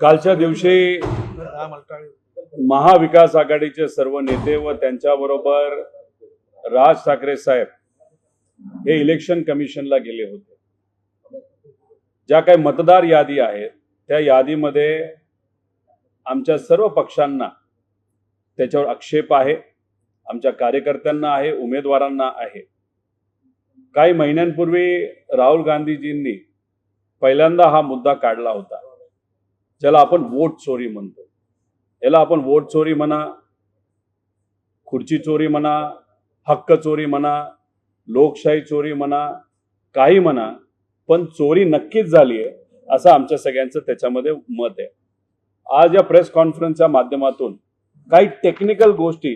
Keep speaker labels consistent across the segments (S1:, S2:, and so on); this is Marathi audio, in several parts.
S1: कालच्या दिवशी महाविकास आघाडीचे सर्व नेते व त्यांच्याबरोबर राज ठाकरे साहेब हे इलेक्शन कमिशनला गेले होते। ज्या काही मतदार यादी आहेत त्या यादीमध्ये आमच्या सर्व पक्षांना त्याच्यावर आक्षेप आहे, आमच्या कार्यकर्त्यांना आहे, उमेदवारांना आहे। काही महिन्यांपूर्वी राहुल गांधीजींनी पहिल्यांदा हा मुद्दा काढला होता, ज्याला आपण वोट चोरी म्हणतो। याला आपण वोट चोरी म्हणा, खुर्ची चोरी म्हणा, हक्क चोरी म्हणा, लोकशाही चोरी म्हणा, काही म्हणा, पण चोरी नक्कीच झाली आहे असं आमच्या सगळ्यांचं त्याच्यामध्ये मत आहे। आज या प्रेस कॉन्फरन्सच्या माध्यमातून काही टेक्निकल गोष्टी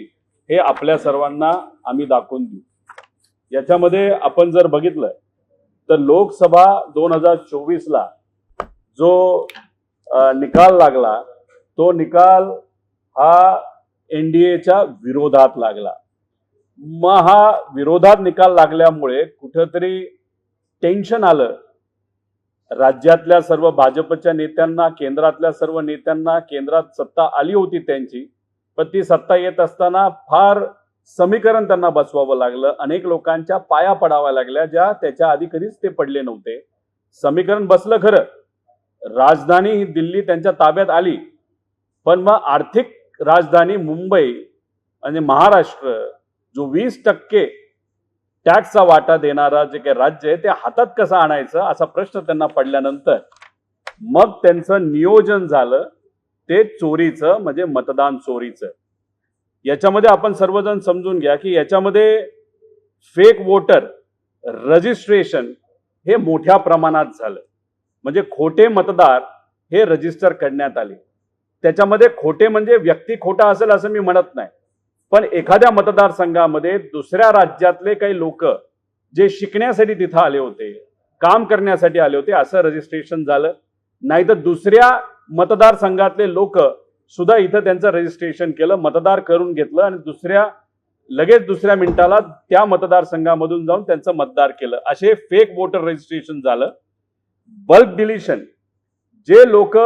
S1: हे आपल्या सर्वांना आम्ही दाखवून देऊ। याच्यामध्ये आपण जर बघितलं तर लोकसभा 2024 ला जो निकाल लागला तो निकाल हा एनडीएच्या विरोधात लागला। मग हा विरोधात निकाल लागल्यामुळे कुठेतरी टेन्शन आलं राज्यातल्या सर्व भाजपच्या नेत्यांना, केंद्रातल्या सर्व नेत्यांना। केंद्रात सत्ता आली होती त्यांची, पण ती सत्ता येत असताना फार समीकरण त्यांना बसवावं लागलं, अनेक लोकांच्या पाया पडाव्या लागल्या ज्या त्याच्या आधी कधीच ते पडले नव्हते। समीकरण बसलं खरं, राजधानी ही दिल्ली त्यांच्या ताब्यात आली, पण मग आर्थिक राजधानी मुंबई आणि महाराष्ट्र जो 20% टॅक्सचा वाटा देणारा जे काही राज्य आहे ते हातात कसं आणायचं असा प्रश्न त्यांना पडल्यानंतर मग त्यांचं नियोजन झालं ते चोरीचं, म्हणजे मतदान चोरीचं। याच्यामध्ये आपण सर्वजण समजून घ्या की याच्यामध्ये फेक वोटर रजिस्ट्रेशन हे मोठ्या प्रमाणात झालं, म्हणजे खोटे मतदार हे रजिस्टर करण्यात आले। त्याच्यामध्ये खोटे म्हणजे व्यक्ती खोटा असेल असं मी म्हणत नाही, पण एखाद्या मतदारसंघामध्ये दुसऱ्या राज्यातले काही लोक जे शिकण्यासाठी तिथं आले होते, काम करण्यासाठी आले होते असं रजिस्ट्रेशन झालं। नाही तर दुसऱ्या मतदारसंघातले लोक सुद्धा इथं त्यांचं रजिस्ट्रेशन केलं, मतदार करून घेतलं आणि लगेच दुसऱ्या मिनिटाला त्या मतदारसंघामधून जाऊन त्यांचं मतदार केलं। असे फेक वोटर रजिस्ट्रेशन झालं। बल्क डिलिशन, जे लोक,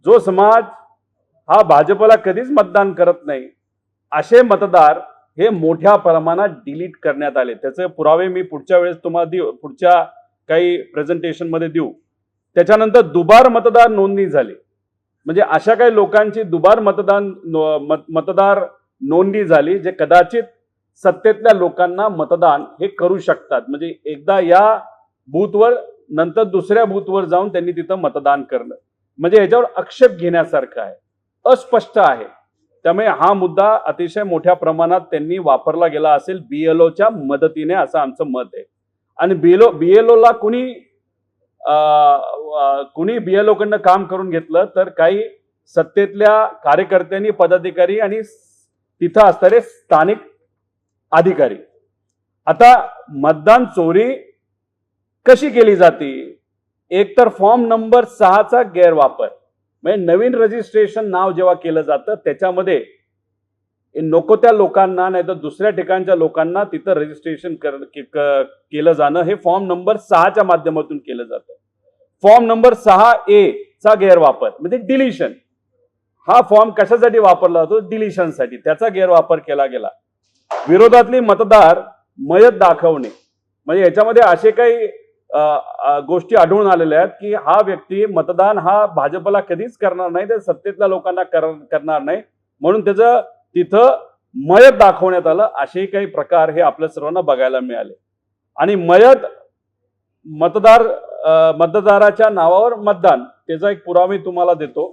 S1: जो समाज हा भाजपला कधीच मतदान करत नाही असे मतदार हे मोठ्या प्रमाणात डिलीट करण्यात आले। त्याचे पुरावे मी पुढच्या वेळेस तुम्हाला देऊ, पुढच्या काही प्रेझेंटेशन मध्ये देऊ। त्याच्यानंतर दुबार मतदार नोंदणी झाली, म्हणजे अशा काही लोकांची दुबार मतदार नोंदणी झाली जे कदाचित सत्तेतल्या लोकांना मतदान हे करू शकतात, म्हणजे एकदा या बूथवर नंतर दुसऱ्या बूथवर जाऊन त्यांनी तिथं मतदान करणं, म्हणजे याच्यावर आक्षेप घेण्यासारखं आहे, अस्पष्ट आहे। त्यामुळे हा मुद्दा अतिशय मोठ्या प्रमाणात त्यांनी वापरला गेला असेल बीएलओच्या मदतीने असं आमचं मत आहे। आणि बीएलओला कुणी बीएलओ कडनं काम करून घेतलं तर काही सत्तेतल्या कार्यकर्त्यांनी, पदाधिकारी आणि तिथं असणारे स्थानिक अधिकारी। आता मतदान चोरी कशी केली जाते? एक तर फॉर्म नंबर 6चा गैरवापर, म्हणजे नवीन रजिस्ट्रेशन नाव जेव्हा केलं जातं त्याच्यामध्ये नको त्या लोकांना नाही तर दुसऱ्या ठिकाणच्या लोकांना तिथं रजिस्ट्रेशन केलं जाणं हे फॉर्म नंबर 6च्या माध्यमातून केलं जातं। फॉर्म नंबर 6A चा गैरवापर म्हणजे डिलिशन, हा फॉर्म कशासाठी वापरला जातो? डिलिशनसाठी, त्याचा गैरवापर केला गेला। विरोधातली मतदार मयत दाखवणे, म्हणजे याच्यामध्ये असे काही गोष्टी आढळून आलेल्या आहेत की हा व्यक्ती मतदान हा भाजपला कधीच करणार नाही, तर सत्तेतल्या लोकांना करणार नाही, म्हणून त्याचं तिथं मयत दाखवण्यात आलं। असे काही प्रकार हे आपल्या सर्वांना बघायला मिळाले। आणि मयत मतदाराच्या नावावर मतदान, त्याचा एक पुरावा मी तुम्हाला देतो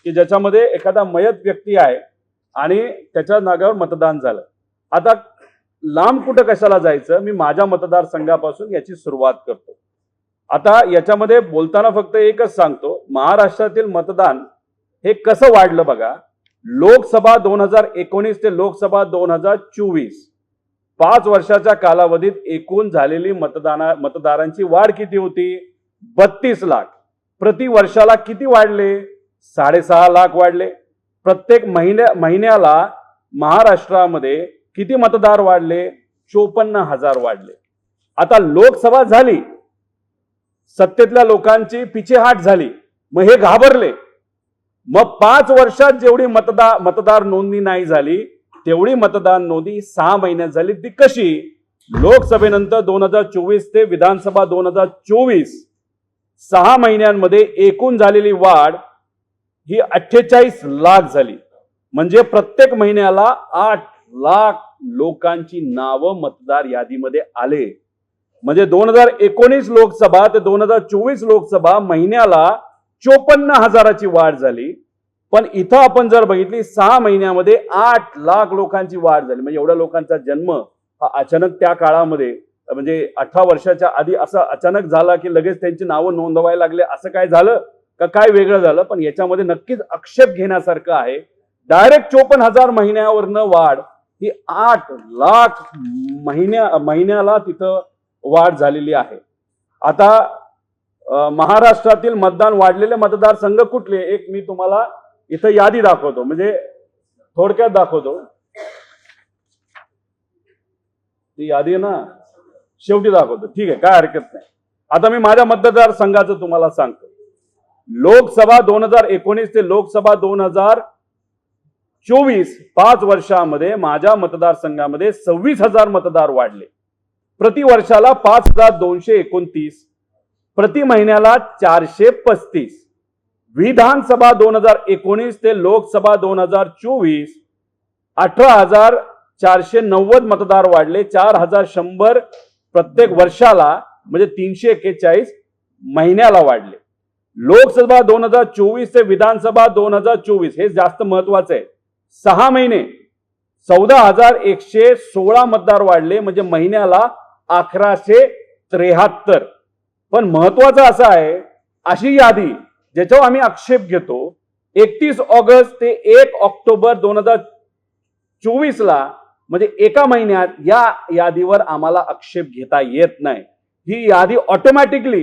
S1: की ज्याच्यामध्ये एखादा मयत व्यक्ती आहे आणि त्याच्या नावावर मतदान झालं। आता लांब कुठं कशाला जायचं, मी माझ्या मतदारसंघापासून याची सुरुवात करतो। आता याच्यामध्ये बोलताना फक्त एकच सांगतो, महाराष्ट्रातील मतदान हे कसं वाढलं बघा। लोकसभा 2019 ते लोकसभा 2024 5 वर्षाच्या कालावधीत एकूण झालेली मतदारांची वाढ किती होती? 32 लाख। प्रति वर्षाला किती वाढले? 6.5 लाख वाढले। प्रत्येक महिन्याला महाराष्ट्रामध्ये किती मतदार वाढले? 54,000 वाढले। आता लोकसभा झाली, सत्तेतल्या लोकांची पिछेहाट झाली, मग हे घाबरले मग 5 वर्षात जेवढी मतदार नोंदणी नाही झाली तेवढी मतदार नोंदणी 6 महिन्यात झाली. ती कशी? लोकसभेनंतर 2024 ते विधानसभा 2024 6 महिन्यांमध्ये एकूण झालेली वाढ ही 48 लाख झाली. म्हणजे प्रत्येक महिन्याला 8 लाख लोकांची नावं मतदार यादीमध्ये आले. म्हणजे 2019 लोकसभा ते 2024 लोकसभा महिन्याला 54,000ची वाढ झाली. पण इथं आपण जर बघितली 6 महिन्यामध्ये 8 लाख लोकांची वाढ झाली. म्हणजे एवढ्या लोकांचा जन्म हा अचानक त्या काळामध्ये म्हणजे 18 वर्षाच्या आधी असं अचानक झाला की लगेच त्यांची नावं नोंदवायला लागले, असं काय झालं का काय वेगळं झालं? पण याच्यामध्ये नक्कीच आक्षेप घेण्यासारखं आहे. डायरेक्ट 54,000 महिन्यावरनं वाढ ही 8 लाख महिन्याला तिथं वाढ झालेली आहे. आता महाराष्ट्रातील मतदान वाढलेले मतदारसंघ कुठले? एक मी तुम्हाला इथं यादी दाखवतो, म्हणजे थोडक्यात दाखवतो. ती यादी ना शेवटी दाखवतो, ठीक आहे, काय हरकत नाही. आता मी माझ्या मतदारसंघाचं तुम्हाला सांगतो. लोकसभा 2019 ते लोकसभा 2024 5 वर्षामध्ये माझ्या मतदारसंघामध्ये 26,000 मतदार वाढले. प्रति वर्षाला 5,229, प्रति महिन्याला 435. विधानसभा 2019 ते लोकसभा 2024 18,490 मतदार वाढले. 4,100 प्रत्येक वर्षाला, म्हणजे 341 महिन्याला वाढले. लोकसभा 2024 ते विधानसभा 2024 हे जास्त महत्वाचं आहे. 6 महिने 14,116 मतदार वाढले, म्हणजे महिन्याला 1,173. पण महत्वाचं असं आहे, अशी यादी ज्याच्यावर आम्ही आक्षेप घेतो 31 ऑगस्ट ते 1 ऑक्टोबर 2024 ला, म्हणजे एका महिन्यात या यादीवर आम्हाला आक्षेप घेता येत नाही. ही यादी ऑटोमॅटिकली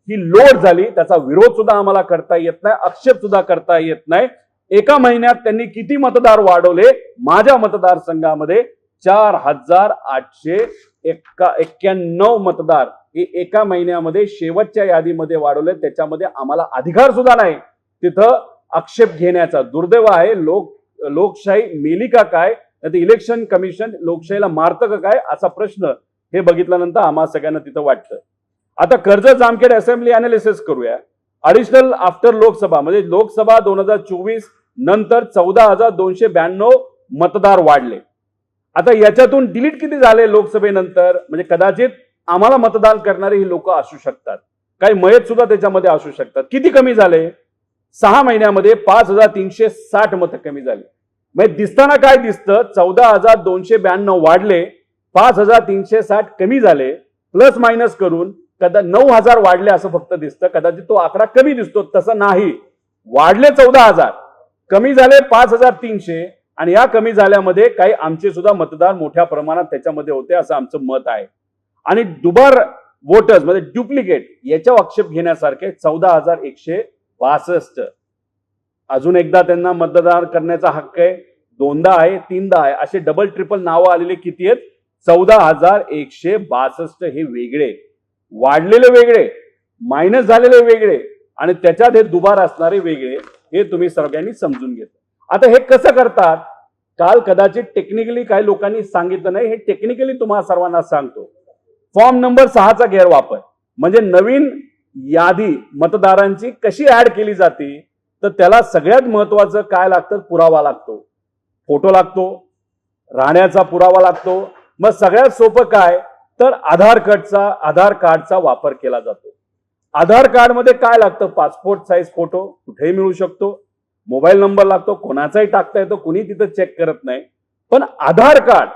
S1: ही लोड झाली, त्याचा विरोध सुद्धा आम्हाला करता येत नाही, आक्षेप सुद्धा करता येत नाही. एका महिन्यात त्यांनी किती मतदार वाढवले? माझ्या मतदारसंघामध्ये 4,891 मतदार हे एका महिन्यामध्ये शेवटच्या यादीमध्ये वाढवले. त्याच्यामध्ये आम्हाला अधिकार सुद्धा नाही तिथं आक्षेप घेण्याचा. दुर्दैव आहे. लोकशाही मेली का काय? ते इलेक्शन कमिशन लोकशाहीला मारतं का काय असा प्रश्न हे बघितल्यानंतर आम्हा सगळ्यांना तिथं वाटतं. आता कर्जत जामखेड असेंब्ली अनालिसिस करूया. ॲडिशनल आफ्टर लोकसभा, म्हणजे लोकसभा 2024 नंतर 14,292 मतदार वाढले. आता याच्यातून डिलीट किती झाले लोकसभेनंतर? म्हणजे कदाचित आम्हाला मतदान करणारे ही लोक असू शकतात, काही मयत सुद्धा त्याच्यामध्ये असू शकतात. किती कमी झाले? 6 महिन्यामध्ये 5,360 मतं कमी झाली. म्हणजे दिसताना काय दिसतं? 14,292 वाढले, 5,360 कमी झाले. प्लस मायनस करून 9,000 वाढले असं फक्त दिसतं. कदाचित तो आकडा कमी दिसतो, तसं नाही. वाढले 14,000, कमी झाले 5,300. आणि या कमी झाल्यामध्ये काही आमचे सुद्धा मतदार मोठ्या प्रमाणात त्याच्यामध्ये होते असं आमचं मत आहे. आणि दुबार वोटर्स म्हणजे डुप्लिकेट याच्यावर आक्षेप घेण्यासारखे 14,162. अजून एकदा त्यांना मतदान करण्याचा हक्क आहे, 2दा आहे, 3दा आहे, असे डबल ट्रिपल नावं आलेले किती आहेत? 14,162. हे वेगळे, वाढलेले वेगळे, मायनस झालेले वेगळे, आणि त्याच्यात हे दुबार असणारे वेगळे. हे तुम्ही सगळ्यांनी समजून घेतलं. आता हे कसं करतात? काल कदाचित टेक्निकली काही लोकांनी सांगितलं नाही, हे टेक्निकली तुम्हाला सर्वांना सांगतो. फॉर्म नंबर 6चा गैरवापर, म्हणजे नवीन यादी मतदारांची कशी ऍड केली जाते, तर त्याला सगळ्यात महत्वाचं काय लागतं? पुरावा लागतो, फोटो लागतो, राहण्याचा पुरावा लागतो. मग सगळ्यात सोपं काय? तर आधार कार्डचा वापर केला जातो. आधार कार्डमध्ये काय लागतं? पासपोर्ट साईज फोटो कुठेही मिळू शकतो, मोबाईल नंबर लागतो, कोणाचाही टाकता येतो, कुणी तिथं चेक करत नाही. पण आधार कार्ड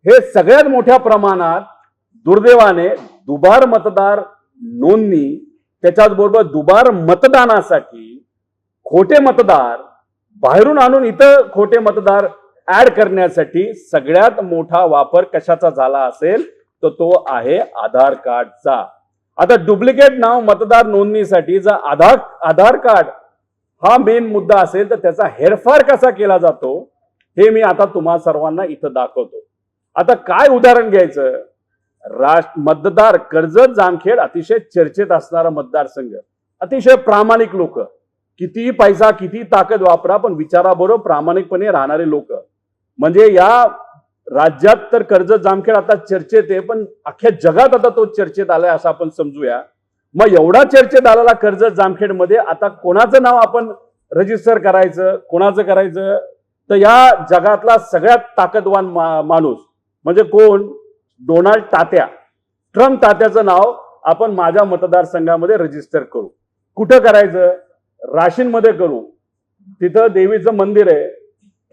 S1: हे सगळ्यात मोठ्या प्रमाणात दुर्दैवाने दुबार मतदार नोंदणी, त्याच्याबरोबर दुबार मतदानासाठी खोटे मतदार बाहेरून आणून इथं खोटे मतदार ऍड करण्यासाठी सगळ्यात मोठा वापर कशाचा झाला असेल तर तो आहे आधार कार्डचा. आता डुप्लिकेट नाव मतदार नोंदणीसाठी जर आधार कार्ड हा मेन मुद्दा असेल तर त्याचा हेरफार कसा केला जातो हे मी आता तुम्हा सर्वांना इथं दाखवतो. आता काय उदाहरण घ्यायचं? मतदार कर्जत जामखेड अतिशय चर्चेत असणारा मतदारसंघ, अतिशय प्रामाणिक लोक, कितीही पैसा किती ताकद वापरा, पण विचाराबरोबर प्रामाणिकपणे राहणारे लोक, म्हणजे या राज्यात तर कर्जत जामखेड आता चर्चेत आहे, पण अख्ख्या जगात आता तो चर्चेत आलाय असं आपण समजूया. मग एवढा चर्चेत आलेला कर्जत जामखेड मध्ये आता कोणाचं नाव आपण रजिस्टर करायचं, कोणाचं करायचं? तर या जगातला सगळ्यात ताकदवान माणूस म्हणजे कोण? डोनाल्ड तात्या, ट्रम्प तात्याचं नाव आपण माझ्या मतदारसंघामध्ये रजिस्टर करू. कुठं करायचं? राशीनमध्ये करू. तिथं देवीचं मंदिर आहे.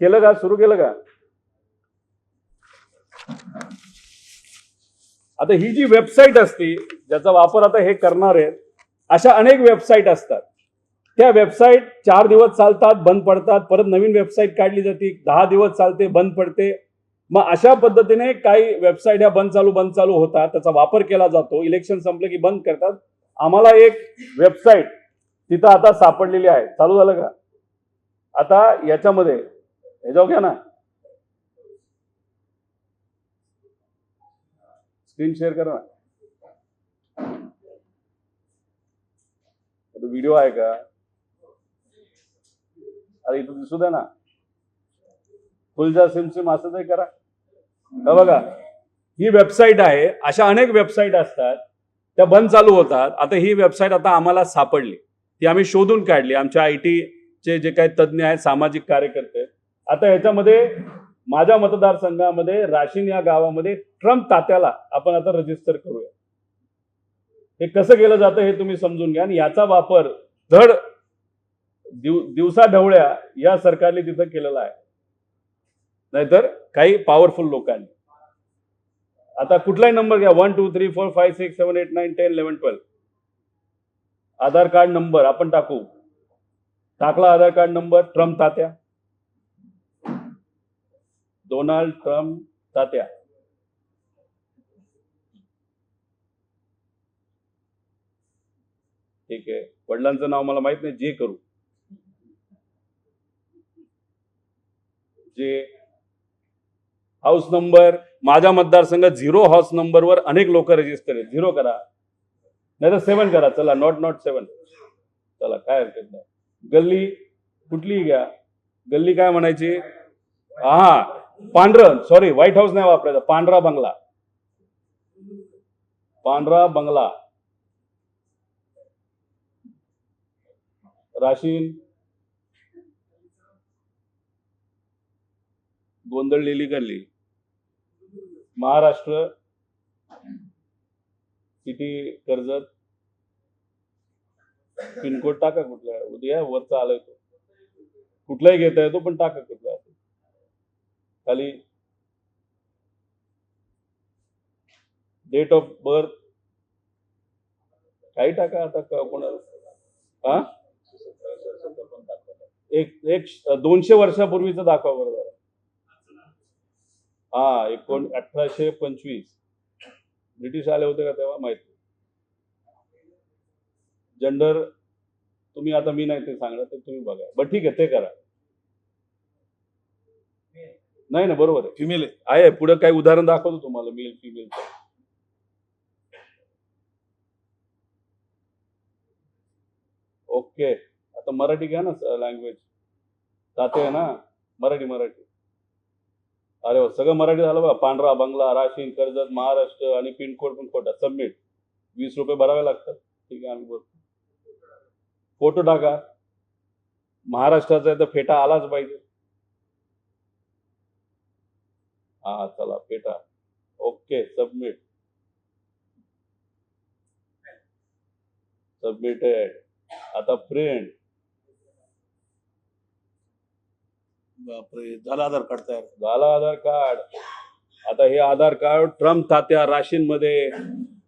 S1: केलं का? सुरू केलं का? आता ही जी वेबसाईट असते ज्याचा वापर आता हे करणार आहेत, अशा अनेक वेबसाईट असतात. त्या वेबसाईट 4 दिवस चालतात, बंद पडतात, परत नवीन वेबसाईट काढली जाते, 10 दिवस चालते, बंद पडते. मग अशा पद्धतीने काही वेबसाईट या बंद चालू होतात, त्याचा वापर केला जातो. इलेक्शन संपलं की बंद करतात. आम्हाला एक वेबसाईट तिथं आता सापडलेली आहे. चालू झालं का? आता याच्यामध्ये हे जाऊ घ्या ना, स्क्रीन शेअर करा ना. व्हिडिओ आहे का? अरे इथं दिसू द्या ना. फुलजा सिमसिम असं ते करा. बघा, ही वेबसाईट आहे. अशा अनेक वेबसाईट असतात, त्या बंद चालू होतात. आता ही वेबसाईट आता आम्हाला सापडली, ती आम्ही शोधून काढली. आमच्या IT चे जे काही तज्ज्ञ आहेत, सामाजिक कार्यकर्ते. आता ह्याच्यामध्ये माझ्या मतदारसंघामध्ये राशीन या गावामध्ये ट्रम्प तात्याला आपण आता रजिस्टर करूया. हे कसं केलं जातं हे तुम्ही समजून घ्या. आणि याचा वापर धड दिवसा ढवळ्या या सरकारने तिथं केलेला आहे, नाहीतर काही पॉवरफुल लोकांनी. आता कुठलाही नंबर घ्या, 1 2 3 4 5 6 7 8 9 10 11 12. आधार कार्ड नंबर आपण टाकू. टाकला आधार कार्ड नंबर. ट्रम्प तात्या, डोनाल्ड ट्रम्प तात्या. ठीक आहे. वडिलांचं नाव मला माहित नाही, जे करू. जे हाऊस नंबर माझ्या मतदारसंघात 0 हाऊस नंबरवर अनेक लोक रजिस्टर आहेत. 0 करा, नाही तर 7 करा. चला, नॉट 7. चला, काय हरकत नाही. गल्ली कुठलीही घ्या. गल्ली काय म्हणायची? हा, पांढरं, सॉरी, व्हाईट हाऊस नाही वापरायचा, पांढरा बंगला. पांढरा बंगला, राशीन. गोंधळलेली गल्ली, महाराष्ट्र, सिटी कर्जत. पिनकोड टाका कुठला, उद्या वरचा आलाय तो, कुठलाही घेता येतो, पण टाका कुठला. खाली डेट ऑफ बर्थ काही टाका. आता कोणाला हा एक 200 वर्षापूर्वीचं दाखवा बरोबर. हा, 1825 ब्रिटिश आले होते का तेव्हा? माहिती. जेंडर तुम्ही आता मी नाही ते सांगणार, तर तुम्ही बघा. बरं ठीक आहे, ते करा. नाही ना, बरोबर आहे, फिमेल आहे. पुढे काही उदाहरण दाखवतो तुम्हाला, मेल फिमेल. ओके. आता मराठी घ्या ना, लँग्वेज. ताते आहे ना, मराठी. अरे हो, सगळं मराठी झालं बघा. पांढरा बंगला, राशीन, कर्जत, महाराष्ट्र, आणि पिनकोड पण खोटा. सबमिट. 20 रुपये भरावे लागतात. ठीक आहे, आम्ही बोलतो. फोटो टाका. महाराष्ट्राचा आहे तर फेटा आलाच पाहिजे. हा, चला, फेटा. Okay, submit. सबमिटेड. आता प्रिंट. बापरे, झाला आधार कार्ड तयार. झाला आधार कार्ड. आता हे आधार कार्ड ट्रम्प तात्या राशीन मध्ये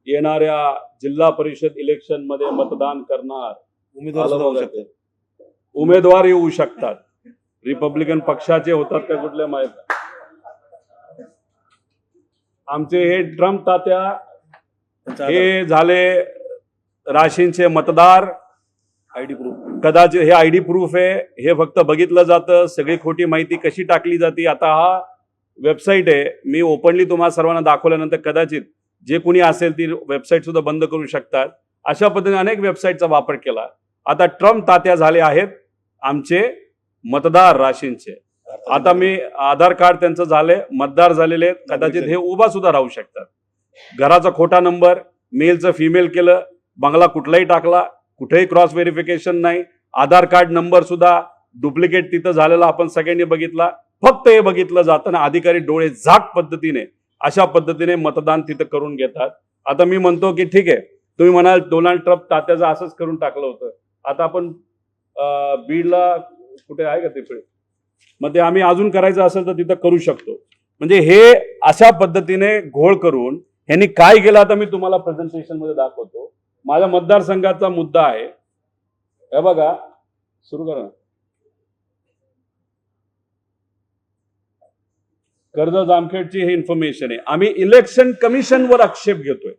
S1: येणाऱ्या जिल्हा परिषद इलेक्शन मध्ये मतदान करणार उमेदवार येऊ शकतात. रिपब्लिकन पक्षाचे होतात का कुठले माहित. आमचे हे ट्रम्प तात्या हे झाले राशीनचे मतदार. ID प्रूफ, कदाचित हे ID प्रूफ आहे. हे फक्त बघितलं जातं, सगळी खोटी माहिती कशी टाकली जाते. आता हा वेबसाईट आहे, मी ओपनली तुम्हाला सर्वांना दाखवल्यानंतर कदाचित जे कोणी असेल ती वेबसाईट सुद्धा बंद करू शकतात. अशा पद्धतीने अनेक वेबसाईटचा वापर केला. आता ट्रम्प तात्या झाले आहेत आमचे मतदार राशींचे. आता मी आधार कार्ड त्यांचं झाले, मतदार झालेले, कदाचित हे उभा सुद्धा राहू शकतात. घराचा खोटा नंबर, मेलचं फिमेल केलं, बंगला कुठलाही टाकला, कुठेही क्रॉस व्हेरिफिकेशन नाही, आधार कार्ड नंबर सुद्धा डुप्लिकेट तिथं झालेला आपण सगळ्यांनी बघितला. फक्त हे बघितलं जातं ना, अधिकारी डोळे झाक पद्धतीने अशा पद्धतीने मतदान तिथं करून घेतात. आता मी म्हणतो की ठीक आहे, तुम्ही म्हणाल डोनाल्ड ट्रम्प तात्याचं असंच करून टाकलं होतं. आता आपण बीडला कुठे आहे का तिकडे, मग ते आम्ही अजून करायचं असेल तर तिथं करू शकतो. म्हणजे हे अशा पद्धतीने घोळ करून ह्यांनी काय केलं आता मी तुम्हाला प्रेझेंटेशन मध्ये दाखवतो. माझ्या मतदारसंघाचा मुद्दा आहे, हे बघा, सुरू करा. कर्जत जामखेडची ही इन्फॉर्मेशन आहे. आम्ही इलेक्शन कमिशनवर आक्षेप घेतोय.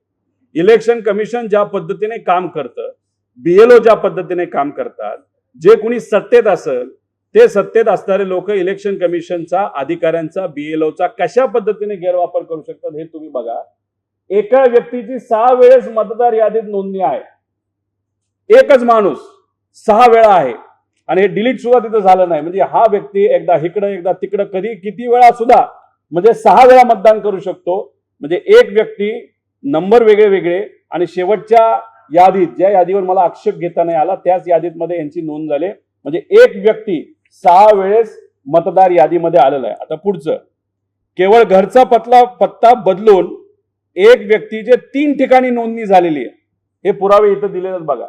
S1: इलेक्शन कमिशन ज्या पद्धतीने काम करतं, बीएलओ ज्या पद्धतीने काम करतात, जे कोणी सत्तेत असेल ते सत्तेत असणारे लोक इलेक्शन कमिशनचा, अधिकाऱ्यांचा, बीएलओचा कशा पद्धतीने गैरवापर करू शकतात हे तुम्ही बघा. एका व्यक्तीची 6 वेळेस मतदार यादीत नोंदणी आहे. एकच माणूस 6 वेळा आहे आणि हे डिलीट सुद्धा तिथं झालं नाही. म्हणजे हा व्यक्ती एकदा इकडं एकदा तिकडं कधी किती वेळा सुद्धा म्हणजे 6 वेळा मतदान करू शकतो. म्हणजे एक व्यक्ती, नंबर वेगळे वेगळे, आणि शेवटच्या यादीत ज्या यादीवर मला आक्षेप घेता नाही आला त्याच यादीत मध्ये यांची नोंद झाली. म्हणजे एक व्यक्ती 6 वेळेस मतदार यादीमध्ये आलेला आहे. आता पुढचं, केवळ घरचा पत्ता बदलून एक व्यक्तीचे 3 ठिकाणी नोंदणी झालेली आहे. हे पुरावे इथं दिलेले बघा.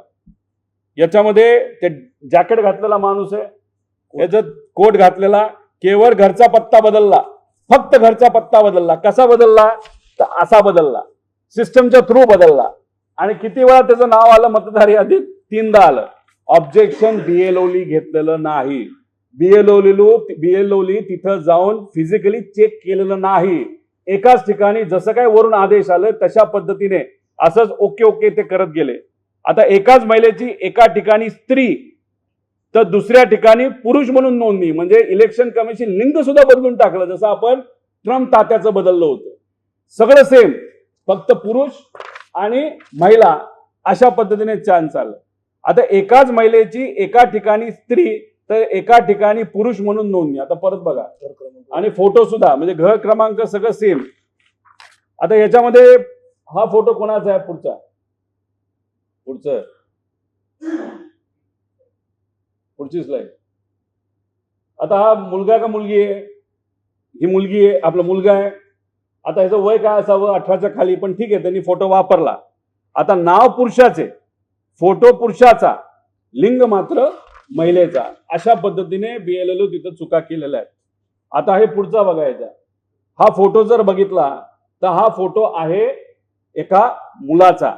S1: याच्यामध्ये ते जॅकेट घातलेला माणूस आहे, याच्यात कोट घातलेला, केवळ घरचा पत्ता बदलला, फक्त घरचा पत्ता बदलला. कसा बदलला तर असा बदलला, सिस्टमच्या थ्रू बदलला. आणि किती वेळा त्याचं नाव आलं मतदार यादीत? 3दा आलं. ऑब्जेक्शन बीएलओली घेतलेलं नाही. बीएलओली तिथं जाऊन फिजिकली चेक केलेलं नाही. एकाच ठिकाणी जसं काय वरून आदेश आले तशा पद्धतीने असंच ओके ओके ते करत गेले. आता एकाच महिलेची एका ठिकाणी स्त्री तर दुसऱ्या ठिकाणी पुरुष म्हणून नोंदणी, म्हणजे इलेक्शन कमिशन लिंग सुद्धा बदलून टाकलं. जसं आपण ट्रम्प तात्याचं बदललं होतं, सगळं सेम, फक्त पुरुष आणि महिला अशा पद्धतीने चान्स आलं. आता एकाच महिलेची एका ठिकाणी स्त्री तर एका ठिकाणी पुरुष म्हणून नोंदणी. आता परत बघा, आणि फोटो सुद्धा, म्हणजे घर क्रमांक सगळं सेम. आता याच्यामध्ये हा फोटो कोणाचा आहे? पुढची स्लाइड. आता हा मुलगा का मुलगी आहे? ही मुलगी आहे, आपला मुलगा आहे. आता ह्याचं वय काय असावं? 18च्या खाली, पण ठीक आहे, त्यांनी फोटो वापरला. आता नाव पुरुषाचे, फोटो पुरुषाचा, लिंग मात्र महिलेचा, अशा पद्धतीने बीएलओ तिथं चुका केलेल्या आहेत. आता हे पुढचा बघायचा. हा फोटो जर बघितला तर हा फोटो आहे एका मुलाचा,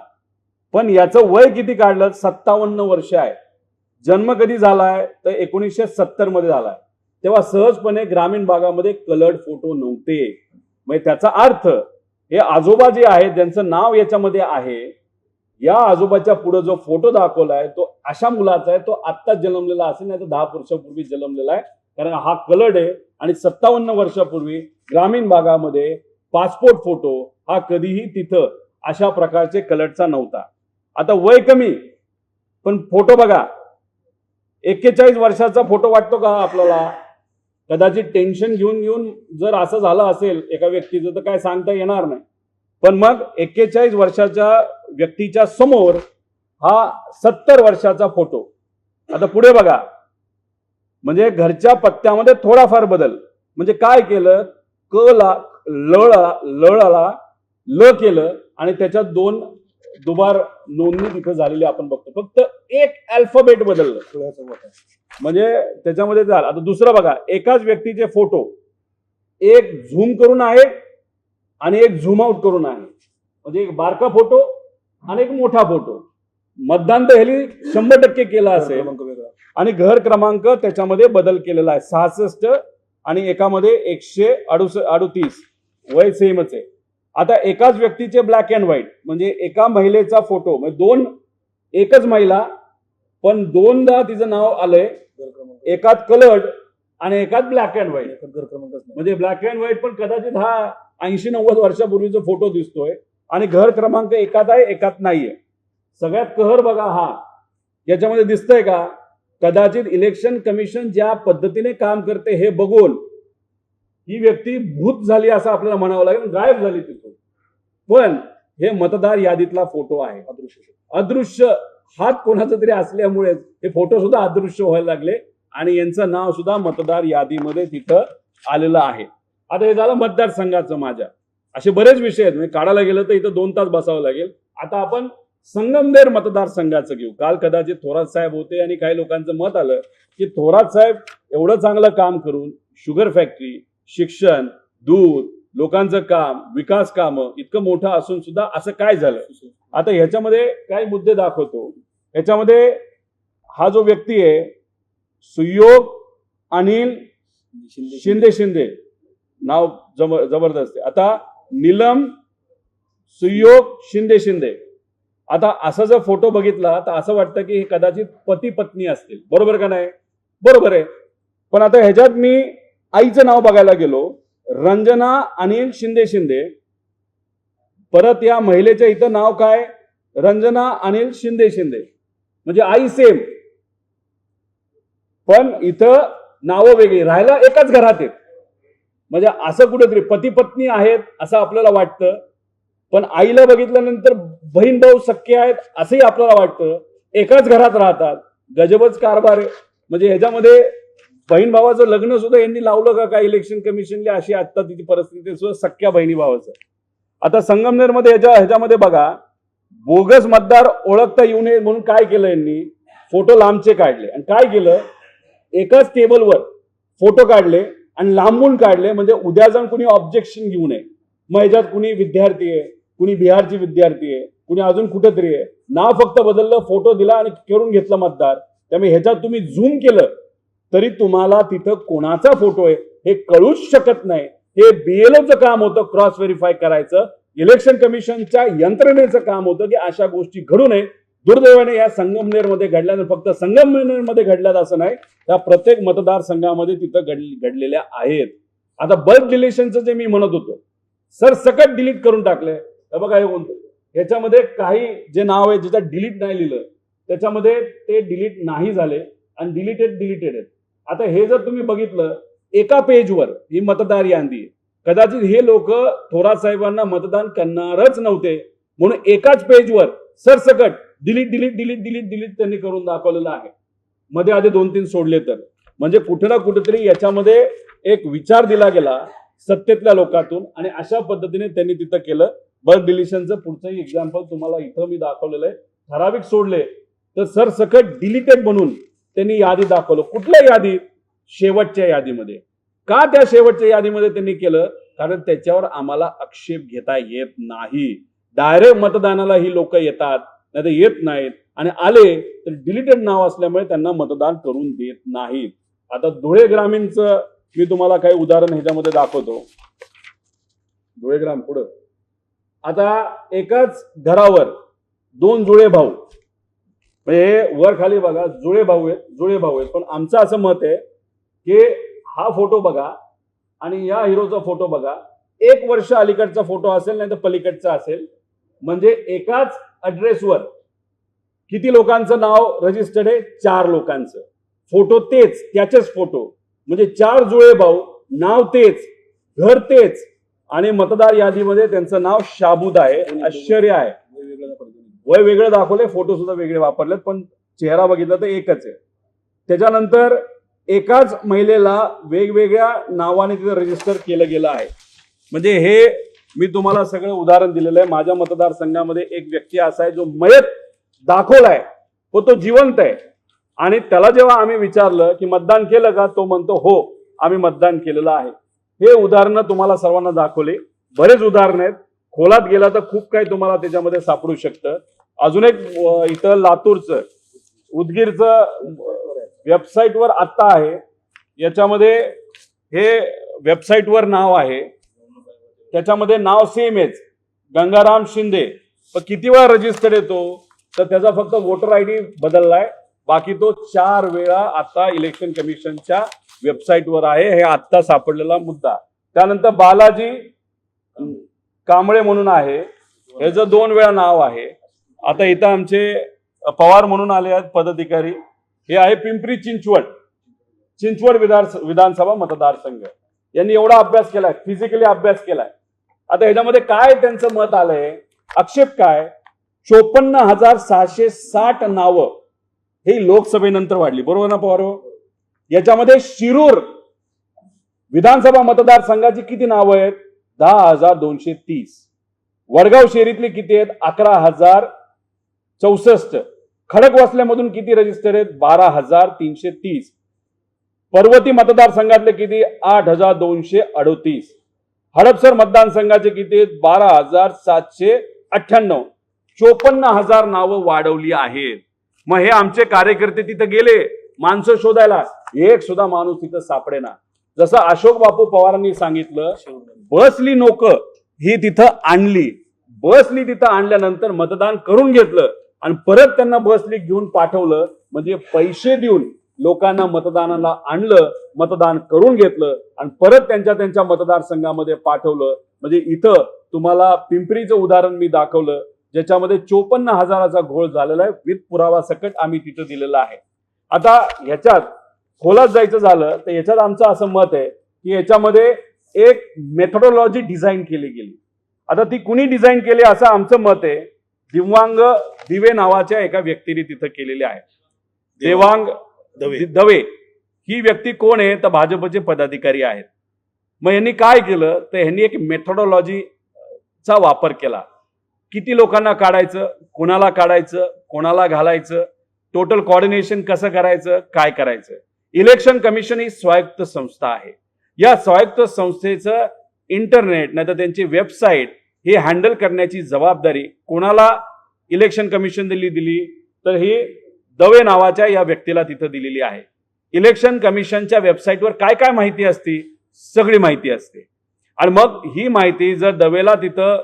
S1: पण याचं वय किती काढलं? 57 वर्ष आहे. जन्म कधी झालाय तर 1970 मध्ये झालाय. तेव्हा सहजपणे ग्रामीण भागामध्ये कलर्ड फोटो नव्हते. म्हणजे त्याचा अर्थ हे आजोबा जे आहेत ज्यांचं नाव याच्यामध्ये आहे, या आजोबाच्या पुढे जो फोटो दाखवलाय तो अशा मुलाचा आहे, तो आत्ताच जन्मलेला असेल, नाही तर 10 वर्षापूर्वी जन्मलेला आहे. कारण हा कलर्ड आहे. आणि 57 वर्षापूर्वी ग्रामीण भागामध्ये पासपोर्ट फोटो हा कधीही तिथं अशा प्रकारचे कलर्डचा नव्हता. आता वय कमी पण फोटो बघा, 41 वर्षाचा फोटो वाटतो का आपल्याला? कदाचित टेन्शन घेऊन जर असं झालं असेल एका व्यक्तीचं तर काय सांगता येणार नाही. पण मग 41 वर्षाच्या व्यक्तीच्या समोर हा 70 वर्षाचा फोटो. आता पुढे बघा, म्हणजे घरच्या पत्त्यामध्ये थोडाफार बदल. म्हणजे काय केलं? क ला ल केलं आणि त्याच्यात 2 दुबार नोंदणी तिथं झालेली आपण बघतो. फक्त एक अल्फाबेट बदललं, म्हणजे त्याच्यामध्ये झालं. आता दुसरं बघा, एकाच व्यक्तीचे फोटो, एक झूम करून आहे आणि एक झूम आउट करून आहे. म्हणजे एक बारका फोटो आणि एक मोठा फोटो. मतदान तर ह्याली 100% केलं असेल आणि घर क्रमांक त्याच्यामध्ये बदल केलेला आहे. 66 आणि एकामध्ये 138. वय सेमच आहे. आता एकाच व्यक्तीचे ब्लॅक अँड व्हाईट, म्हणजे एका महिलेचा फोटो, म्हणजे एकच महिला पण 2दा तिचं नाव आलंय, एकात कलर्ड आणि एकात ब्लॅक अँड व्हाईट. म्हणजे ब्लॅक अँड व्हाईट पण कदाचित हा 80-90 वर्षापूर्वीचा फोटो दिसतोय आणि घर क्रमांक एकात आहे एकात नाहीये. सगळ्यात कहर बघा हा, याच्यामध्ये दिसतंय का? कदाचित इलेक्शन कमिशन ज्या पद्धतीने काम करते हे बघून ही व्यक्ती भूत झाली असं आपल्याला म्हणावं लागेल, गायब झाली तिथून. पण हे मतदार यादीतला फोटो आहे. अदृश्य हात कोणाचा तरी असल्यामुळे हे फोटो सुद्धा अदृश्य व्हायला लागले आणि यांचं नाव सुद्धा मतदार यादीमध्ये तिथं आलेलं आहे. आता हे झालं मतदारसंघाचं. माझ्या असे बरेच विषय आहेत, म्हणजे काढायला गेलं तर इथं 2 तास बसावं लागेल. आता आपण संगमनेर मतदारसंघाचं घेऊ. काल कदाचित थोरात साहेब होते आणि काही लोकांचं मत आलं की थोरात साहेब एवढं चांगलं काम करून शुगर फॅक्टरी, शिक्षण, दूध, लोकांचं काम, विकास कामं इतकं मोठं असून सुद्धा असं काय झालं. आता ह्याच्यामध्ये काही मुद्दे दाखवतो. ह्याच्यामध्ये हा जो व्यक्ती आहे सुयोग अनिल शिंदे नाव जबरदस्त आहे. आता नीलम सुयोग शिंदे. आता असा जर फोटो बघितला तर असं वाटतं की हे कदाचित पती पत्नी असतील. बरोबर का नाही? बरोबर आहे. पण आता ह्याच्यात मी आईचं नाव बघायला गेलो, रंजना अनिल शिंदे. परत या महिलेच्या इथं नाव काय? रंजना अनिल शिंदे. म्हणजे आई सेम, पण इथं नावं वेगळी. राहायला एकाच घरात आहेत. म्हणजे असं कुठेतरी पती पत्नी आहेत असं आपल्याला वाटतं, पण आईला बघितल्यानंतर बहीण भाऊ सख्खे आहेत असंही आपल्याला वाटतं. एकाच घरात राहतात. गजबच कारभार आहे. म्हणजे ह्याच्यामध्ये बहीण भावाचं लग्न सुद्धा यांनी लावलं का काय इलेक्शन कमिशनला, अशी आता तिची परिस्थिती सुद्धा सख्या बहिणी भावाचं. आता संगमनेरमध्ये ह्याच्यामध्ये बघा, बोगस मतदार ओळखता येऊ नये म्हणून काय केलं यांनी? फोटो लांबचे काढले आणि काय केलं, एकाच टेबलवर फोटो काढले आणि लांबून काढले, म्हणजे उद्या जाऊन कुणी ऑब्जेक्शन घेऊ नये. मग ह्याच्यात कुणी विद्यार्थी आहे, कुणी बिहारची विद्यार्थी आहे, कुणी अजून कुठेतरी आहे, नाव फक्त बदललं, फोटो दिला आणि करून घेतला मतदार. त्यामुळे ह्याच्यात तुम्ही झूम केलं तरी तुम्हाला तिथं कोणाचा फोटो आहे हे कळूच शकत नाही. हे बीएलओचं काम होतं क्रॉस व्हेरीफाय करायचं. इलेक्शन कमिशनच्या यंत्रणेचं काम होतं की अशा गोष्टी घडू नये. दुर्दैवाने या संगमनेरमध्ये घडल्यानं, फक्त संगमनेरमध्ये घडल्यात असं नाही, त्या प्रत्येक मतदारसंघामध्ये तिथं घडलेल्या आहेत. आता बल्क डिलिशनचं जे मी म्हणत होतो, सर सकट डिलीट करून टाकले. हे बघा, हे कोणतं, ह्याच्यामध्ये काही जे नाव आहे ज्याच्यात डिलीट नाही लिहिलं त्याच्यामध्ये ते डिलीट नाही झाले आणि डिलीटेड आहेत. आता हे जर तुम्ही बघितलं एका पेजवर ही मतदार यादी, कदाचित हे लोक थोरात साहेबांना मतदान करणारच नव्हते म्हणून एकाच पेजवर सरसकट डिलीट त्यांनी करून दाखवलेलं आहे. मध्ये आधी 2-3 सोडले तर, म्हणजे कुठे ना कुठेतरी याच्यामध्ये एक विचार दिला गेला सत्तेतल्या लोकांतून आणि अशा पद्धतीने त्यांनी तिथं केलं. बल्क डिलिशनचं पुढचंही एक्झाम्पल तुम्हाला इथं मी दाखवलेलं आहे. ठराविक सोडले तर सरसकट डिलीटेड म्हणून त्यांनी यादी दाखवलं. कुठल्या यादीत? शेवटच्या यादीमध्ये. का त्या शेवटच्या यादीमध्ये त्यांनी केलं? कारण त्याच्यावर आम्हाला आक्षेप घेता येत नाही. डायरेक्ट मतदानाला ही लोक येतात, नाही तर येत नाहीत, आणि आले तर डिलीटेड नाव असल्यामुळे त्यांना मतदान करून देत नाहीत. आता धुळे ग्रामीणचं मी तुम्हाला काही उदाहरण ह्याच्यामध्ये दाखवतो. धुळे ग्राम पुढं. आता एकाच घरावर 2 जुळे भाऊ, म्हणजे वर खाली बघा जुळे भाऊ आहेत. पण आमचं असं मत आहे की हा फोटो बघा आणि या हिरोचा फोटो बघा, 1 वर्ष अलीकडचा फोटो असेल नाही तर पलीकडचा असेल, म्हणजे एकाच ऍड्रेसवर किती लोकांचं नाव रजिस्टर्ड आहे? 4 लोकांचं. फोटो तेच, त्याचेच फोटो, म्हणजे 4 जुळे भाऊ, नाव तेच, घर तेच, आणि मतदार यादीमध्ये त्यांचं नाव शाबूद आहे. आश्चर्य आहे. वय वेगळं दाखवले, फोटो सुद्धा वेगळे वापरलेत, पण चेहरा बघितला तर एकच आहे. त्याच्यानंतर एकाच महिलेला वेगवेगळ्या नावाने तिथं रजिस्टर केलं गेलं आहे. म्हणजे हे मी तुम्हाला सगळं उदाहरण दिलेलं आहे. माझ्या मतदारसंघामध्ये एक व्यक्ती असा आहे जो मयत दाखवलाय, तो जिवंत आहे, आणि त्याला जेव्हा आम्ही विचारलं की मतदान केलं का, तो म्हणतो हो आम्ही मतदान केलेलं आहे. हे उदाहरणं तुम्हाला सर्वांना दाखवले. बरेच उदाहरण आहेत. खोलात गेला तर खूप काही तुम्हाला त्याच्यामध्ये सापडू शकतं. अजून एक इथं लातूरचं, उदगीरचं वेबसाईटवर आत्ता आहे. याच्यामध्ये हे वेबसाईटवर नाव आहे, त्याच्यामध्ये नाव सेम आहे, गंगाराम शिंदे. पण किती वेळा रजिस्टर्ड येतो तर त्याचा फक्त वोटर आयडी बदललाय, बाकी तो 4 वेळा आता इलेक्शन कमिशनच्या वेबसाईटवर आहे. हे आत्ता सापडलेला मुद्दा. त्यानंतर बालाजी कांबळे म्हणून आहे, ह्याचं 2 वेळा नाव आहे. आता इथं आमचे पवार म्हणून आले आहेत पदाधिकारी. हे आहे पिंपरी चिंचवड विधानसभा मतदारसंघ. यांनी एवढा अभ्यास केलाय, फिजिकली अभ्यास केलाय. आता ह्याच्यामध्ये काय त्यांचं मत आलंय, आक्षेप काय, 54,660 नावं ही लोकसभेनंतर वाढली, बरोबर ना पवार? याच्यामध्ये शिरूर विधानसभा मतदारसंघाची किती नावं आहेत? 10,230. वडगाव शहरीतली किती आहेत? 11,064. खडकवासल्यामधून किती रजिस्टर आहेत? 12,330. पर्वती मतदारसंघातले किती? 8,238. हडपसर मतदारसंघाचे किती? 12,798. 54,000 नावं वाढवली आहेत. मग हे आमचे कार्यकर्ते तिथे गेले माणसं शोधायला, एक सुद्धा माणूस तिथं सापडेना. जसं अशोक बापू पवारांनी सांगितलं, बसली लोक ही तिथं आणली, बसली तिथं आणल्यानंतर मतदान करून घेतलं आणि परत त्यांना बसली घेऊन पाठवलं. म्हणजे पैसे देऊन लोकांना मतदानाला आणलं, मतदान करून घेतलं आणि परत त्यांच्या मतदारसंघामध्ये पाठवलं. म्हणजे इथं तुम्हाला पिंपरीचं उदाहरण मी दाखवलं, ज्याच्यामध्ये 54,000चा घोळ झालेला आहे, विथ पुरावा सकट आम्ही तिथं दिलेला आहे. आता ह्याच्यात खोलात जायचं झालं तर याच्यात आमचं असं मत आहे की याच्यामध्ये एक मेथोडॉलॉजी डिझाईन केली गेली. आता ती कुणी डिझाईन केली असं आमचं मत आहे. दिव्यांग दिवे नावाच्या एका व्यक्तीने तिथं केलेली आहे. देवांग दवे ही व्यक्ती कोण आहे तर भाजपचे पदाधिकारी आहेत. मग यांनी काय केलं तर यांनी एक मेथोडॉलॉजीचा वापर केला. किती लोकांना काढायचं, कोणाला काढायचं, कोणाला घालायचं, टोटल कोऑर्डिनेशन कसं करायचं, काय करायचं. इलेक्शन कमिशन ही स्वायत्त संस्था आहे. या स्वायत्त संस्थेचं इंटरनेट नाही तर त्यांची वेबसाईट हे हँडल करण्याची जबाबदारी कोणाला इलेक्शन कमिशन दिली तर ही दवे नावाच्या या व्यक्तीला तिथं दिलेली आहे. इलेक्शन कमिशनच्या वेबसाईटवर काय काय माहिती असते, सगळी माहिती असते. आणि मग ही माहिती जर दवेला तिथं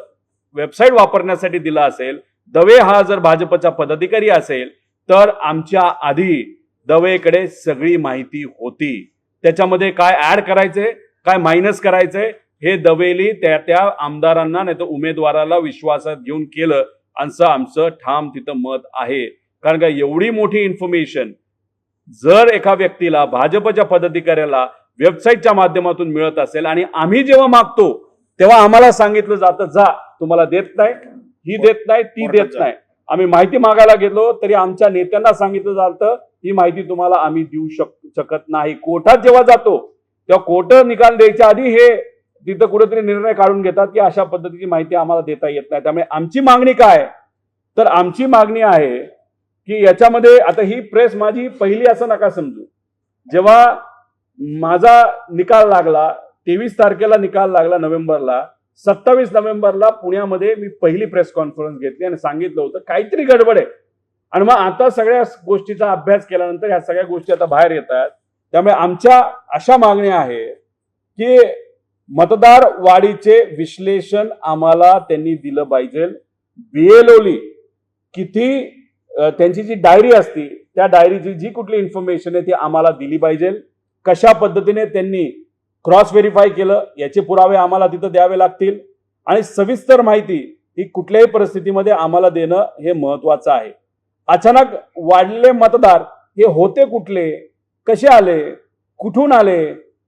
S1: वेबसाईट वापरण्यासाठी दिला असेल, दवे हा जर भाजपचा पदाधिकारी असेल तर आमच्या आधी दवेकडे सगळी माहिती होती. त्याच्यामध्ये काय ऍड करायचे, काय मायनस करायचे हे दवेली त्या आमदारांना नाही तर उमेदवाराला विश्वासात घेऊन केलं असं आमचं ठाम तिथं मत आहे. कारण का एवढी मोठी इन्फॉर्मेशन जर एका व्यक्तीला, भाजपच्या पदाधिकाऱ्याला वेबसाईटच्या माध्यमातून मिळत असेल आणि आम्ही जेव्हा मागतो तेव्हा आम्हाला सांगितलं जातं जा तुम्हाला देत नाही, ही देत नाही, ती देत नाही. आम्ही माहिती मागायला गेलो तरी आमच्या नेत्यांना सांगितलं जातं ही माहिती तुम्हाला आम्ही देऊ शकत नाही. कोर्टात जेव्हा जातो तेव्हा कोर्ट निकाल द्यायच्या आधी हे तिथं कुठेतरी निर्णय काढून घेतात की अशा पद्धतीची माहिती आम्हाला देता येत नाही. त्यामुळे आमची मागणी काय तर आमची मागणी आहे की याच्यामध्ये आता ही प्रेस माझी पहिली असं नका समजू. जेव्हा माझा निकाल लागला 23 तारखेला निकाल लागला नोव्हेंबरला, 27 नोव्हेंबरला पुण्यामध्ये मी पहिली प्रेस कॉन्फरन्स घेतली आणि सांगितलं होतं काहीतरी गडबड आहे. आणि मग आता सगळ्या गोष्टीचा अभ्यास केल्यानंतर ह्या सगळ्या गोष्टी आता बाहेर येतात. त्यामुळे आमच्या अशा मागण्या आहे की मतदार वाढीचे विश्लेषण आम्हाला त्यांनी दिलं पाहिजे. बीएलओली किती त्यांची जी डायरी असती त्या डायरीची जी कुठली इन्फॉर्मेशन आहे ती आम्हाला दिली पाहिजे. कशा पद्धतीने त्यांनी क्रॉस व्हेरीफाय केलं याचे पुरावे आम्हाला तिथं द्यावे लागतील. आणि सविस्तर माहिती ही कुठल्याही परिस्थितीमध्ये आम्हाला देणं हे महत्वाचं आहे. अचानक वाढलेले मतदार हे होते कुठले, कसे आले, कुठून आले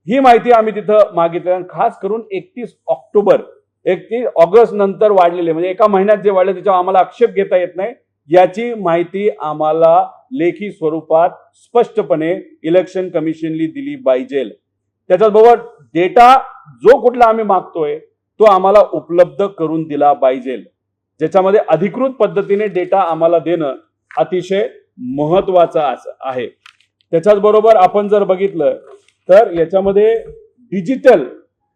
S1: ही माहिती आम्ही तिथं मागितली. आणि खास करून 31 ऑगस्ट नंतर वाढलेले म्हणजे एका महिन्यात जे वाढले त्याच्यावर आम्हाला आक्षेप घेता येत नाही. याची माहिती आम्हाला लेखी स्वरूपात स्पष्टपणे इलेक्शन कमिशनली दिली पाहिजे. त्याच्याबरोबर डेटा जो कुठला आम्ही मागतोय तो आम्हाला उपलब्ध करून दिला पाहिजे. ज्याच्यामध्ये अधिकृत पद्धतीने डेटा आम्हाला देणं अतिशय महत्वाचं आहे. त्याच्याच बरोबर आपण जर बघितलं तर याच्यामध्ये डिजिटल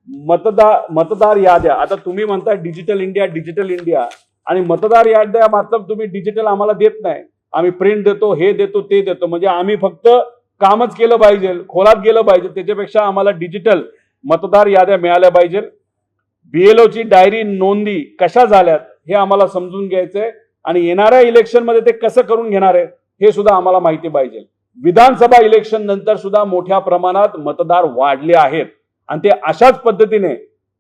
S1: मतदार याद्या, आता तुम्ही म्हणता डिजिटल इंडिया आणि मतदार याद्या मतलब तुम्ही डिजिटल आम्हाला देत नाही, आम्ही प्रिंट देतो, हे देतो, ते देतो. म्हणजे आम्ही फक्त कामच केलं पाहिजे, खोलात गेलं पाहिजे. त्याच्यापेक्षा आम्हाला डिजिटल मतदार याद्या मिळाल्या पाहिजे. बीएलओची डायरी नोंदी कशा झाल्यात हे आम्हाला समजून घ्यायचंय आणि येणाऱ्या इलेक्शन मध्ये ते कसं करून घेणार आहे हे सुद्धा आम्हाला माहिती पाहिजे. विधानसभा इलेक्शन नंतर सुद्धा मोठ्या प्रमाणात मतदार वाढले आहेत आणि ते अशाच पद्धतीने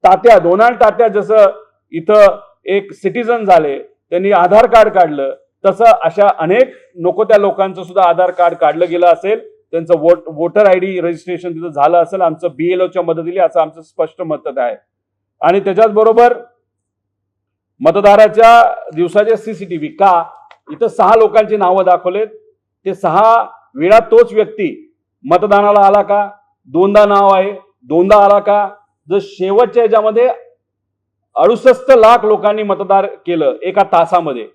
S1: डोनाल्ड तात्या जसं इथं एक सिटीजन झाले, त्यांनी आधार कार्ड काढलं, तसं अशा अनेक नको त्या लोकांचं सुद्धा आधार कार्ड काढलं गेलं असेल, त्यांचं वोटर आयडी रजिस्ट्रेशन तिथं झालं असेल, आमचं BLOच्या मदतीने असं आमचं स्पष्ट मत आहे. आणि त्याच्याच बरोबर मतदाराच्या दिवसाचे CCTV का इथं 6 लोकांची नावं दाखवलेत, ते 6 वेळा तोच व्यक्ती मतदानाला आला का, दोनदा नाव आहे, दोनदा आला का, जर शेवटच्या ह्याच्यामध्ये 68 लाख लोकांनी मतदार केलं एका तासामध्ये,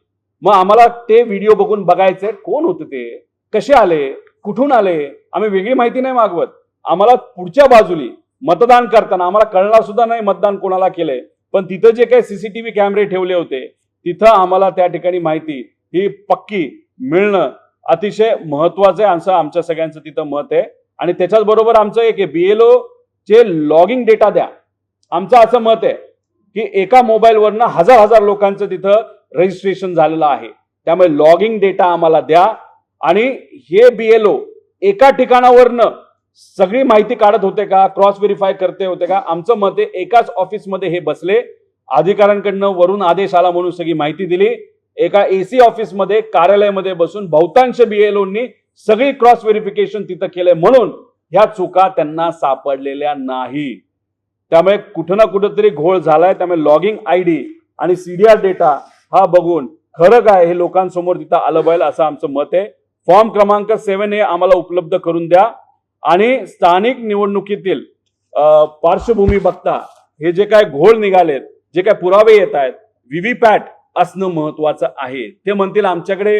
S1: मग आम्हाला ते व्हिडिओ बघून बघायचंय कोण होते ते, कसे आले, कुठून आले, आम्ही वेगळी माहिती नाही मागवत. आम्हाला पुढच्या बाजूली मतदान करताना आम्हाला कळणार सुद्धा नाही मतदान कोणाला केलंय, पण तिथं जे काही CCTV कॅमेरे ठेवले होते तिथं आम्हाला त्या ठिकाणी माहिती ही पक्की मिळणं अतिशय महत्वाचं आहे, असं आमच्या सगळ्यांचं तिथं मत आहे. आणि त्याच्याच बरोबर आमचं एक BLO चे लॉगिंग डेटा द्या. आमचं असं मत आहे की एका मोबाईलवरनं हजार लोकांचं तिथं रजिस्ट्रेशन झालेलं आहे, त्यामुळे लॉगिंग डेटा आम्हाला द्या. आणि हे BLO एका ठिकाणावरनं सगळी माहिती काढत होते का, क्रॉस व्हेरीफाय करते होते का? आमचं मत आहे एकाच ऑफिसमध्ये हे बसले, अधिकाऱ्यांकडनं वरून आदेश आला म्हणून सगळी माहिती दिली, एका AC ऑफिसमध्ये कार्यालयामध्ये बसून बहुतांश BLOंनी सगळी क्रॉस व्हेरिफिकेशन तिथं केलंय, म्हणून ह्या चुका त्यांना सापडलेल्या नाही. त्यामुळे कुठं ना कुठंतरी घोळ झालाय. त्यामुळे लॉगिंग ID आणि CDR डेटा हा बघून खरं काय हे लोकांसमोर तिथं आलं पाहिजे असं आमचं मत आहे. फॉर्म क्रमांक 7 हे आम्हाला उपलब्ध करून द्या. आणि स्थानिक निवडणुकीतील पार्श्वभूमी बघता हे जे काय घोळ निघालेत, जे काय पुरावे येत आहेत, VVPAT असणं महत्वाचं आहे. ते म्हणतील आमच्याकडे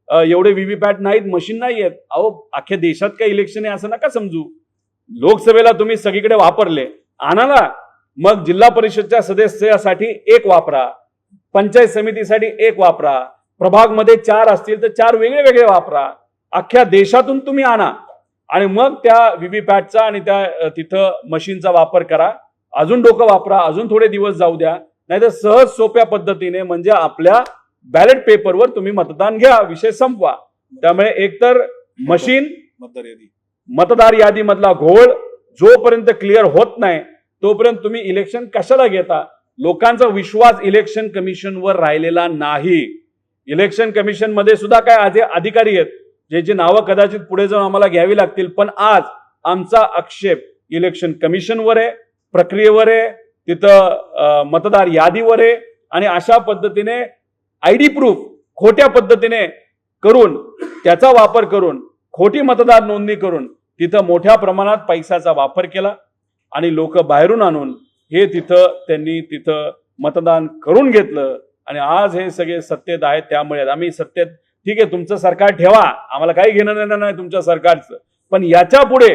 S1: एवढे VVPAT नाहीत, मशीन नाही आहेत. अहो, अख्ख्या देशात काय इलेक्शन आहे असं नका समजू. लोकसभेला तुम्ही सगळीकडे वापरले, आणा ना. मग जिल्हा परिषदच्या सदस्यासाठी एक वापरा, पंचायत समितीसाठी एक वापरा, प्रभागमध्ये 4 असतील तर 4 वेगळे वेगळे वापरा. अख्ख्या देशातून तुम्ही आणा आणि मग त्या VVPATचा आणि त्या तिथं मशीनचा वापर करा. अजून डोकं वापरा, अजून थोडे दिवस जाऊ द्या, नाहीतर सहज सोप्या पद्धतीने म्हणजे आपल्या बॅलेट पेपरवर तुम्ही मतदान घ्या, विषय संपवा. त्यामुळे एकतर मशीन, मतदार यादी मधला घोळ जोपर्यंत क्लिअर होत नाही तोपर्यंत तुम्ही इलेक्शन कशाला घेता? लोकांचा विश्वास इलेक्शन कमिशनवर राहिलेला नाही. इलेक्शन कमिशन मध्ये सुद्धा काय अधिकारी आहेत ज्याची नावं कदाचित पुढे जाऊन आम्हाला घ्यावी लागतील, पण आज आमचा आक्षेप इलेक्शन कमिशनवर आहे, प्रक्रियेवर आहे, तिथं मतदार यादीवर आहे. आणि अशा पद्धतीने ID प्रूफ खोट्या पद्धतीने करून त्याचा वापर करून खोटी मतदार नोंदणी करून तिथं मोठ्या प्रमाणात पैशाचा वापर केला आणि लोक बाहेरून आणून हे त्यांनी तिथं मतदान करून घेतलं. आणि आज हे सगळे सत्तेत आहेत. त्यामुळे आम्ही सत्तेत, ठीक आहे तुमचं सरकार ठेवा, आम्हाला काही घेणं देणं नाही तुमच्या सरकारचं, पण याच्या पुढे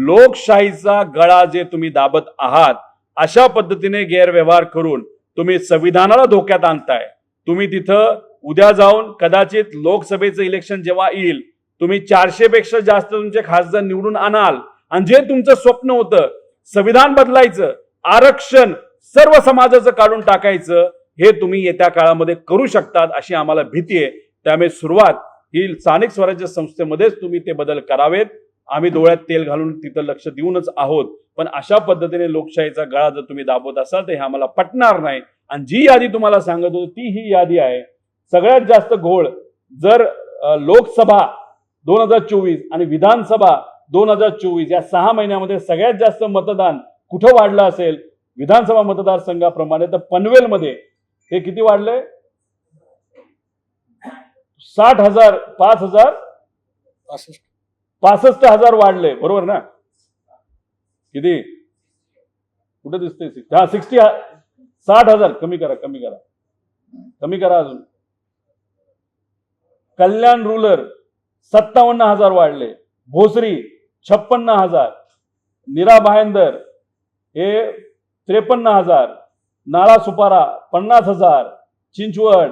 S1: लोकशाहीचा गळा जे तुम्ही दाबत आहात अशा पद्धतीने गैरव्यवहार करून तुम्ही संविधानाला धोक्यात आणताय. तुम्ही तिथं उद्या जाऊन कदाचित लोकसभेचं इलेक्शन जेव्हा येईल, तुम्ही 400 पेक्षा जास्त तुमचे खासदार निवडून आणाल आणि जे तुमचं स्वप्न होतं संविधान बदलायचं, आरक्षण सर्व समाजाचं काढून टाकायचं, हे तुम्ही येत्या काळामध्ये करू शकतात अशी आम्हाला भीती आहे. त्यामुळे सुरुवात ही स्थानिक स्वराज्य संस्थेमध्येच तुम्ही ते बदल करावेत. आम्ही डोळ्यात तेल घालून तिथं लक्ष देऊनच आहोत, पण अशा पद्धतीने लोकशाहीचा गळा जर तुम्ही दाबवत असाल तर हे आम्हाला पटणार नाही. आणि जी यादी तुम्हाला सांगत होतो ती ही यादी आहे. सगळ्यात जास्त घोळ जर लोकसभा 2024 आणि विधानसभा 2024 या 6 महिन्यामध्ये सगळ्यात जास्त मतदान कुठं वाढलं असेल विधानसभा मतदारसंघाप्रमाणे, तर पनवेलमध्ये हे किती वाढलंय? 60,000 65,000 वाढले, बरोबर ना? किती कुठे दिसते? 60,000 कमी करा अजून. कल्याण रूरल 57,000 वाढले, भोसरी 56,000, नीरा भायंदर हे 53,000, नाळा सुपारा 50,000, चिंचवड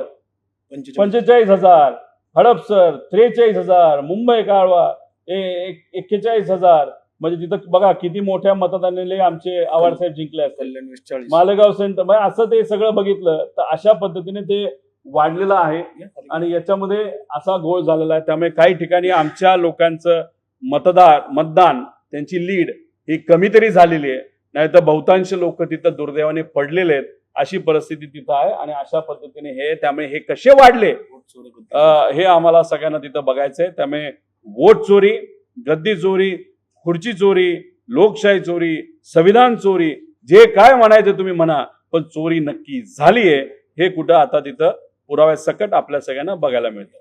S1: 45,000, हडपसर 43,000, मुंबई काळवा 41,000. म्हणजे तिथं बघा किती मोठ्या मतदानाने आमचे आव्हाड साहेब जिंकले असतील. मालेगाव सेंटर असं ते सगळं बघितलं तर अशा पद्धतीने ते वाढलेलं आहे आणि याच्यामध्ये असा घोळ झालेला आहे. त्यामुळे काही ठिकाणी आमच्या लोकांचं मतदान त्यांची लीड ही कमी तरी झालेली आहे, नाही तर बहुतांश लोक तिथं दुर्दैवाने पडलेले आहेत. अशी परिस्थिती तिथं आहे आणि अशा पद्धतीने हे त्यामुळे हे कसे वाढले हे आम्हाला सगळ्यांना तिथं बघायचंय. त्यामुळे वोट चोरी, गद्दी चोरी, खुर्ची चोरी, लोकशाही चोरी, संविधान चोरी, जे काय म्हणायचं तुम्ही म्हणा, पण चोरी नक्की झालीये हे कुठं आता तिथं पुराव्या सकट आपल्या सगळ्यांना बघायला मिळतं.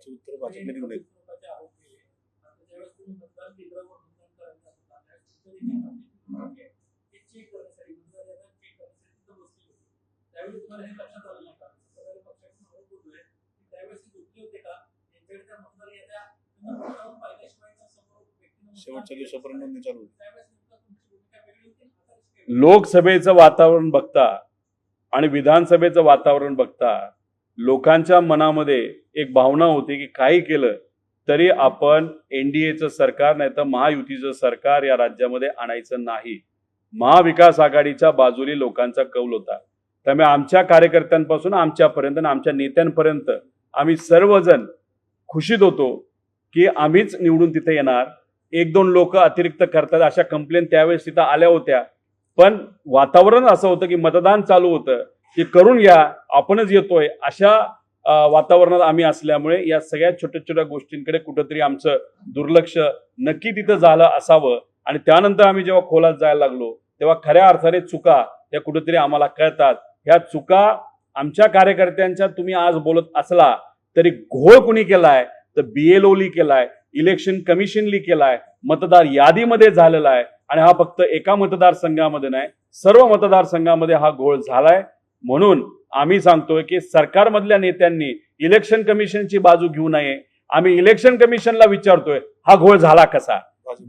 S2: शेवटच्या दिवसापर्यंत नोंदणी चालू होती.
S1: लोकसभेचं वातावरण बघता आणि विधानसभेचं वातावरण बघता लोकांच्या मनामध्ये एक भावना होती की काही केलं तरी आपण एनडीएचं सरकार नाही तर महायुतीचं सरकार या राज्यामध्ये आणायचं नाही. महाविकास आघाडीच्या बाजूने लोकांचा कौल होता. त्यामुळे आमच्या कार्यकर्त्यांपासून आमच्यापर्यंत आणि आमच्या नेत्यांपर्यंत आम्ही सर्वजण खुशीत होतो की आम्हीच निवडून तिथे येणार. एक दोन लोक अतिरिक्त करतात अशा कंप्लेंट त्यावेळेस तिथं आल्या होत्या, पण वातावरण असं होतं की मतदान चालू होतं की करून घ्या आपणच येतोय अशा वातावरणात आम्ही असल्यामुळे या सगळ्या छोट्या छोट्या गोष्टींकडे कुठंतरी आमचं दुर्लक्ष नक्की तिथं झालं असावं. आणि त्यानंतर आम्ही जेव्हा खोलात जायला लागलो तेव्हा खऱ्या अर्थाने चुका त्या कुठंतरी आम्हाला कळतात. ह्या चुका आमच्या कार्यकर्त्यांच्या तुम्ही आज बोलत असला तरी घोळ कुणी केलाय तर BLOनी केलाय, इलेक्शन कमिशनली केलाय, मतदार यादीमध्ये झालेला आहे. आणि हा फक्त एका मतदारसंघामध्ये नाही, सर्व मतदारसंघामध्ये हा घोळ झालाय. म्हणून आम्ही सांगतोय की सरकारमधल्या नेत्यांनी इलेक्शन कमिशनची बाजू घेऊ नये. आम्ही इलेक्शन कमिशनला विचारतोय हा घोळ झाला कसा.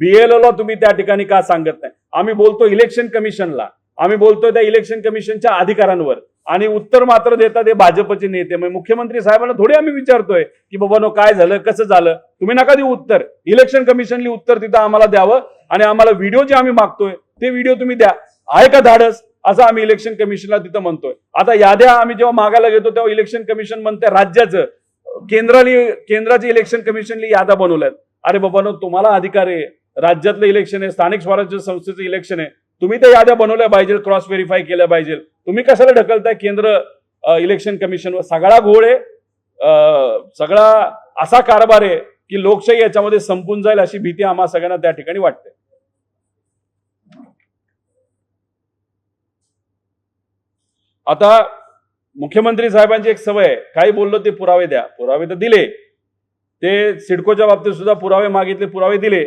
S1: BLOला तुम्ही त्या ठिकाणी का सांगत नाही. आम्ही बोलतो इलेक्शन कमिशनला, आम्ही बोलतोय त्या इलेक्शन कमिशनच्या अधिकाऱ्यांवर आणि उत्तर मात्र देतात हे भाजपचे नेते. म्हणजे मुख्यमंत्री साहेबांना थोडी आम्ही विचारतोय की बाबा काय झालं कसं झालं, तुम्ही नका देऊ उत्तर. इलेक्शन कमिशनली उत्तर तिथं आम्हाला द्यावं आणि आम्हाला व्हिडिओ जे आम्ही मागतोय ते व्हिडिओ तुम्ही द्या. आहे का धाडस असं आम्ही इलेक्शन कमिशनला तिथं म्हणतोय. आता याद्या आम्ही जेव्हा मागायला घेतो तेव्हा इलेक्शन कमिशन म्हणते राज्याचं केंद्राचे इलेक्शन कमिशनली याद्या बनवल्यात. अरे बाबा तुम्हाला अधिकार आहे, राज्यातलं इलेक्शन आहे, स्थानिक स्वराज्य संस्थेचं इलेक्शन आहे, तुम्ही त्या याद्या बनवल्या पाहिजे, क्रॉस व्हेरीफाय केल्या पाहिजे. तुम्ही कशाला ढकलताय केंद्र इलेक्शन कमिशनवर. सगळा घोळ आहे, सगळा असा कारभार आहे की लोकशाही याच्यामध्ये संपून जाईल अशी भीती आम्हा सगळ्यांना त्या ठिकाणी वाटते. आता मुख्यमंत्री साहेबांची एक सवय आहे, काही बोललो ते पुरावे द्या. पुरावे तर दिले, ते सिडकोच्या बाबतीत सुद्धा पुरावे मागितले, पुरावे दिले,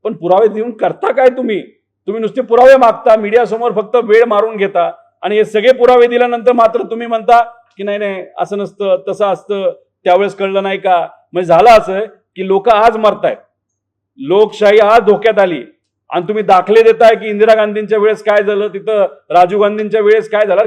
S1: पण पुरावे देऊन करता काय तुम्ही नुसते पुरावे मागता, मीडिया समोर फक्त वेळ मारून घेता आणि हे सगळे पुरावे दिल्यानंतर मात्र तुम्ही म्हणता की नाही असं नसतं तसं असतं, त्यावेळेस कळलं नाही का. म्हणजे झालं असं की लोक आज मरतायत, लोकशाही आज धोक्यात आली आणि तुम्ही दाखले देताय की इंदिरा गांधींच्या वेळेस काय झालं, तिथं राजीव गांधींच्या वेळेस काय झालं,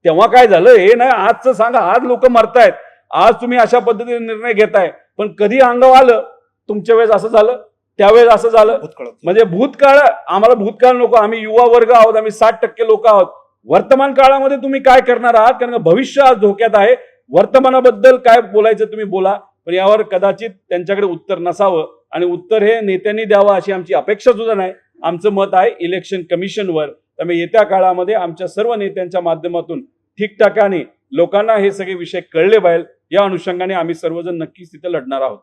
S1: तेव्हा काय झालं हे नाही, आजचं सांगा. आज लोक मरतायत, आज तुम्ही अशा पद्धतीने निर्णय घेताय, पण कधी अंगावर आलं तुमच्या वेळेस असं झालं, त्यावेळेस असं झालं. म्हणजे भूतकाळ, आम्हाला भूतकाळ नको, आम्ही युवा वर्ग आहोत, आम्ही 60% लोक आहोत. वर्तमान काळामध्ये तुम्ही काय करणार आहात, कारण भविष्य आज धोक्यात आहे. वर्तमानाबद्दल काय बोलायचं तुम्ही बोला, पण यावर कदाचित त्यांच्याकडे उत्तर नसावं आणि उत्तर हे नेत्यांनी द्यावं अशी आमची अपेक्षा सुद्धा नाही. आमचं मत आहे इलेक्शन कमिशनवर. त्यामुळे येत्या काळामध्ये आमच्या सर्व नेत्यांच्या माध्यमातून ठिकठाकाने लोकांना हे सगळे विषय कळले पाहिजे, या अनुषंगाने आम्ही सर्वजण नक्कीच तिथे लढणार आहोत.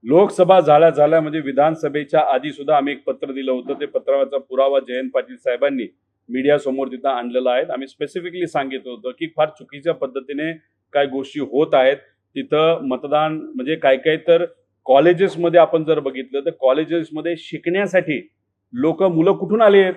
S1: लोकसभा झाल्या म्हणजे विधानसभेच्या आधी सुद्धा आम्ही एक पत्र दिलं होतं. ते पत्राचा पुरावा जयंत पाटील साहेबांनी मीडिया समोर तिथं आणलेला आहे. आम्ही स्पेसिफिकली सांगितलं होतं की फार चुकीच्या पद्धतीने काय गोष्टी होत आहेत तिथं. मतदान म्हणजे काय तर कॉलेजेसमध्ये आपण जर बघितलं तर कॉलेजेसमध्ये शिकण्यासाठी मुलं कुठून आली आहेत,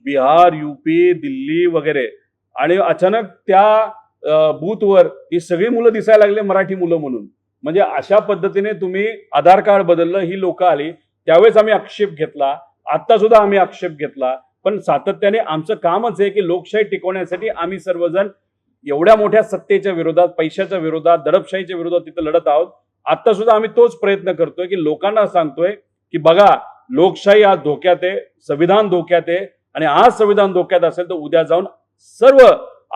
S1: बिहार, UP, दिल्ली वगैरे, आणि अचानक त्या बूथवर ही सगळी मुलं दिसायला लागले मराठी मुलं म्हणून. म्हणजे अशा पद्धतीने तुम्ही आधार कार्ड बदललं, ही लोक आली, त्यावेळेस आम्ही आक्षेप घेतला, आता सुद्धा आम्ही आक्षेप घेतला. पण सातत्याने आमचं कामच आहे की लोकशाही टिकवण्यासाठी आम्ही सर्वजण एवढ्या मोठ्या सत्तेच्या विरोधात, पैशाच्या विरोधात, दडपशाहीच्या विरोधात तिथं लढत आहोत. आता सुद्धा आम्ही तोच प्रयत्न करतोय की लोकांना सांगतोय की बघा लोकशाही आज धोक्यात आहे, संविधान धोक्यात आहे आणि आज संविधान धोक्यात असेल तर उद्या जाऊन सर्व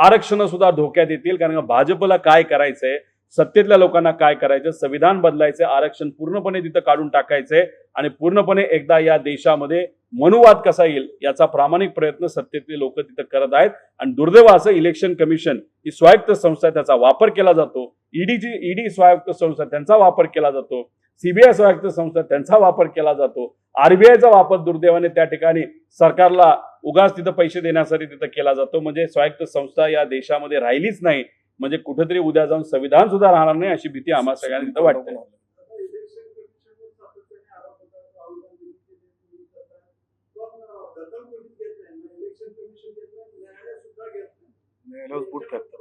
S1: आरक्षण सुद्धा धोक्यात येतील. कारण भाजपला काय करायचंय, सत्तेतल्या लोकांना काय करायचं, संविधान बदलायचं, आरक्षण पूर्णपणे तिथं काढून टाकायचंय आणि पूर्णपणे एकदा या देशामध्ये मनुवाद कसा येईल याचा प्रामाणिक प्रयत्न सत्तेतले लोक तिथं करत आहेत. आणि दुर्दैव असं इलेक्शन कमिशन ही स्वायत्त संस्था, त्याचा वापर केला जातो. ईडी स्वायत्त संस्था, त्यांचा वापर केला जातो. सीबीआय स्वायत्त संस्था, त्यांचा वापर केला जातो. आरबीआयचा वापर दुर्दैवाने त्या ठिकाणी सरकारला उगाच तिथं पैसे देण्यासाठी तिथं केला जातो. म्हणजे स्वायत्त संस्था या देशामध्ये राहिलीच नाही. म्हणजे कुठेतरी उद्या जाऊन संविधान सुद्धा राहणार नाही अशी भीती आम्हा सगळ्यांना तिथं वाटते.
S2: न्यायालयावर बूट टाकतात.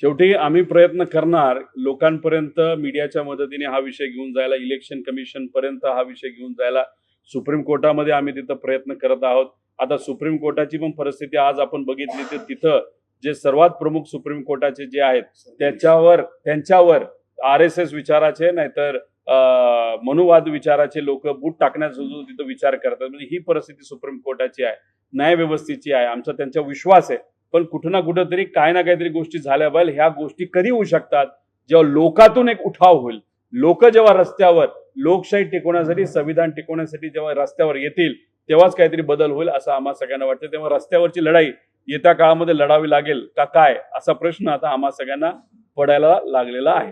S1: शेवटी आम्ही प्रयत्न करणार लोकांपर्यंत मीडियाच्या मदतीने हा विषय घेऊन जायला, इलेक्शन कमिशन पर्यंत हा विषय घेऊन जायला. सुप्रीम कोर्टामध्ये आम्ही तिथं प्रयत्न करत आहोत. आता सुप्रीम कोर्टाची पण परिस्थिती आज आपण बघितली तर तिथं जे सर्वात प्रमुख सुप्रीम कोर्टाचे जे आहेत त्यांच्यावर RSS विचाराचे नाहीतर मनुवाद विचाराचे लोक बूट टाकण्याचा तिथं विचार करतात. म्हणजे ही परिस्थिती सुप्रीम कोर्टाची आहे, न्यायव्यवस्थेची आहे. आमचा त्यांचा विश्वास आहे. पण कुठं ना कुठंतरी काय ना काहीतरी गोष्टी झाल्या पाहिजे. ह्या गोष्टी कधी होऊ शकतात, जेव्हा लोकातून एक उठाव होईल. लोक जेव्हा रस्त्यावर लोकशाही टिकवण्यासाठी, संविधान टिकवण्यासाठी जेव्हा रस्त्यावर येतील तेव्हाच काहीतरी बदल होईल असं आम्हा सगळ्यांना वाटतं. तेव्हा रस्त्यावरची लढाई येत्या काळामध्ये लढावी लागेल का काय असा प्रश्न आता आम्हा सगळ्यांना पडायला लागलेला आहे.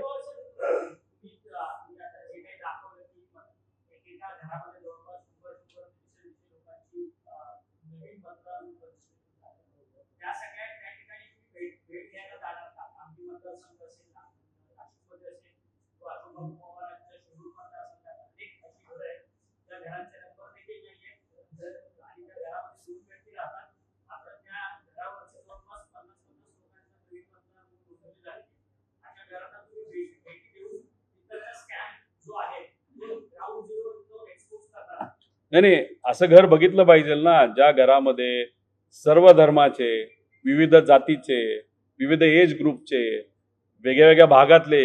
S1: नाही, असं घर बघितलं पाहिजे ना, ज्या घरामध्ये सर्व धर्माचे, विविध जातीचे, विविध एज ग्रुपचे, वेगळ्या वेगळ्या भागातले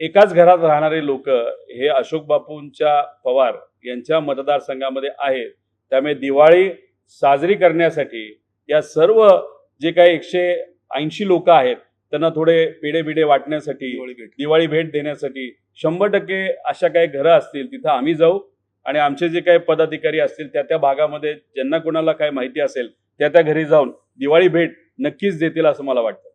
S1: एकाच घरात राहणारे लोक हे अशोक बापूंच्या पवार यांच्या मतदारसंघामध्ये आहेत. त्यामुळे दिवाळी साजरी करण्यासाठी या सर्व जे काही 180 लोक आहेत त्यांना थोडे पेढे बिडे वाटण्यासाठी, दिवाळी भेट देण्यासाठी 100% अशा काही घरं असतील तिथं आम्ही जाऊ आणि आमचे जे काही पदाधिकारी असतील त्या भागामध्ये ज्यांना कोणाला काय माहिती असेल त्या घरी जाऊन दिवाळी भेट नक्कीच देतील असं मला वाटतं.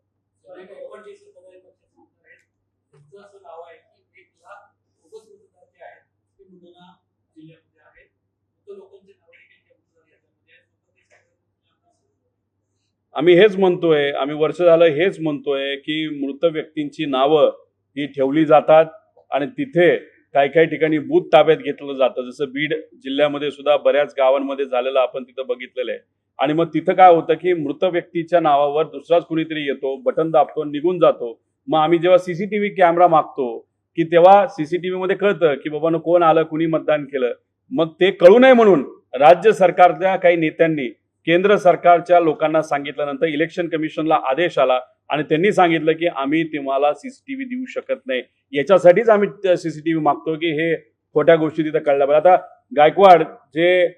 S1: आम्ही हेच म्हणतोय, आम्ही वर्ष झालं हेच म्हणतोय की मृत व्यक्तींची नावं ही ठेवली जातात आणि तिथे काही ठिकाणी बूथ ताब्यात घेतलं जातं. जसं बीड जिल्ह्यामध्ये सुद्धा बऱ्याच गावांमध्ये झालेलं आपण तिथं बघितलेलं आहे. आणि मग तिथं काय होतं की मृत व्यक्तीच्या नावावर दुसराच कुणीतरी येतो, बटन दाबतो, निघून जातो. मग आम्ही जेव्हा CCTV कॅमेरा मागतो की तेव्हा CCTV मध्ये कळतं की बाबांनो कोण आलं, कुणी मतदान केलं. मग ते कळू नये म्हणून राज्य सरकारच्या काही नेत्यांनी केंद्र सरकारच्या लोकांना सांगितल्यानंतर इलेक्शन कमिशनला आदेश आला आणि त्यांनी सांगितलं की आम्ही तुम्हाला CCTV देऊ शकत नाही. याच्यासाठीच आम्ही CCTV मागतो की हे खोट्या गोष्टी तिथं कळल्या पाहिजे. आता गायकवाड जे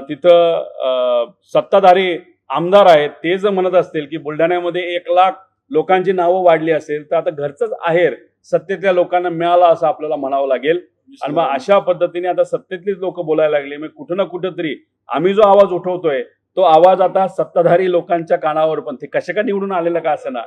S1: तिथं सत्ताधारी आमदार आहेत ते जर म्हणत असतील की बुलढाण्यामध्ये 1 लाख लोकांची नावं वाढली असेल तर आता घरचंच आहेर सत्तेतल्या लोकांना मिळाला असं आपल्याला म्हणावं लागेल. आणि मग अशा पद्धतीने आता सत्तेतलीच लोक बोलायला लागले. मग कुठं ना कुठंतरी आम्ही जो आवाज उठवतोय तो आवाज आता सत्ताधारी लोकांच्या कानावर पण ते कशा का निवडून आलेलं का असं ना.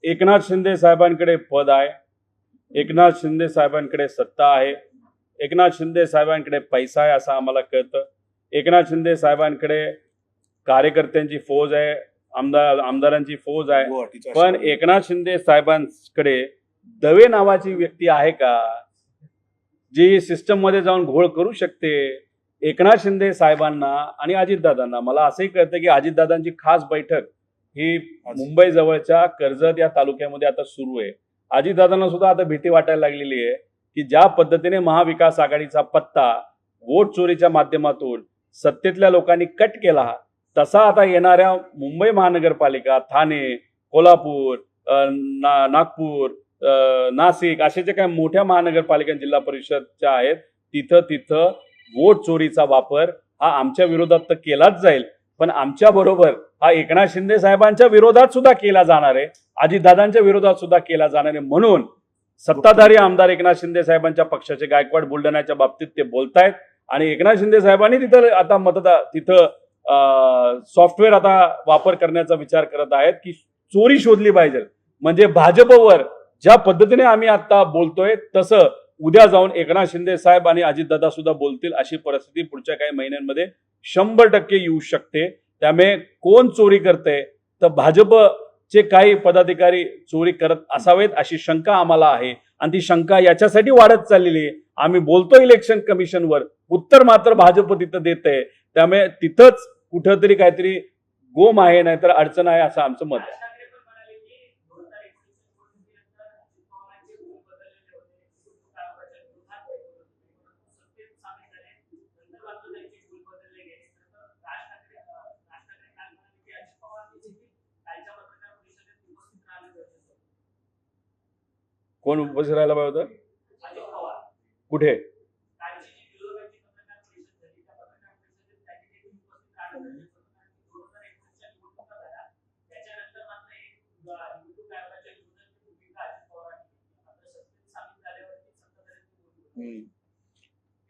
S1: एकनाथ शिंदे साहेबांकडे पद आहे, एकनाथ शिंदे साहेबांकडे सत्ता आहे, एकनाथ शिंदे साहेबांकडे पैसा आहे असं आम्हाला कळतं. एकनाथ शिंदे साहेबांकडे कार्यकर्त्यांची फौज आहे, आमदारांची फौज आहे. पण एकनाथ शिंदे साहेबांकडे दवे नावाची व्यक्ती आहे का जी सिस्टम मध्ये जाऊन घोळ करू शकते? एकनाथ शिंदे साहेबांना आणि अजितदादांना मला असंही कळतं की अजितदादांची खास बैठक ही मुंबई जवळच्या कर्जत या तालुक्यामध्ये आता सुरू आहे. अजितदादांना सुद्धा आता भीती वाटायला लागलेली आहे की ज्या पद्धतीने महाविकास आघाडीचा पत्ता वोट चोरीच्या माध्यमातून सत्तेतल्या लोकांनी कट केला, तसा आता येणाऱ्या मुंबई महानगरपालिका, ठाणे, कोल्हापूर, नागपूर, नाशिक असे जे काही मोठ्या महानगरपालिका जिल्हा परिषदच्या आहेत, तिथं वोट चोरीचा वापर हा आमच्या विरोधात तर केलाच जाईल, पण आमच्या बरोबर हा एकनाथ शिंदे साहेबांच्या विरोधात सुद्धा केला जाणार आहे, अजितदादांच्या विरोधात सुद्धा केला जाणार आहे. म्हणून सत्ताधारी आमदार एकनाथ शिंदे साहेबांच्या पक्षाचे गायकवाड बुलढाण्याच्या बाबतीत ते बोलतायत आणि एकनाथ शिंदे साहेबांनी तिथं सॉफ्टवेअर आता वापर करण्याचा विचार करत आहेत की चोरी शोधली पाहिजे. म्हणजे भाजपवर ज्या पद्धतीने आम्ही आता बोलतोय तसं उद्या जाऊन एकनाथ शिंदे साहेब आणि अजितदादा सुद्धा बोलतील, अशी परिस्थिती पुढच्या काही महिन्यांमध्ये 100% येऊ शकते. त्यामुळे कोण चोरी करते तर भाजपचे काही पदाधिकारी चोरी करत असावेत अशी शंका आम्हाला आहे आणि ती शंका याच्यासाठी वाढत चाललेली आहे. आम्ही बोलतो इलेक्शन कमिशनवर, उत्तर मात्र भाजप तिथं देते. त्यामुळे तिथंच कुठंतरी काहीतरी गोम आहे, नाहीतर अडचण आहे असं आमचं मत आहे. कोण उपस्थित राहायला पाहिजे होतं? कुठे?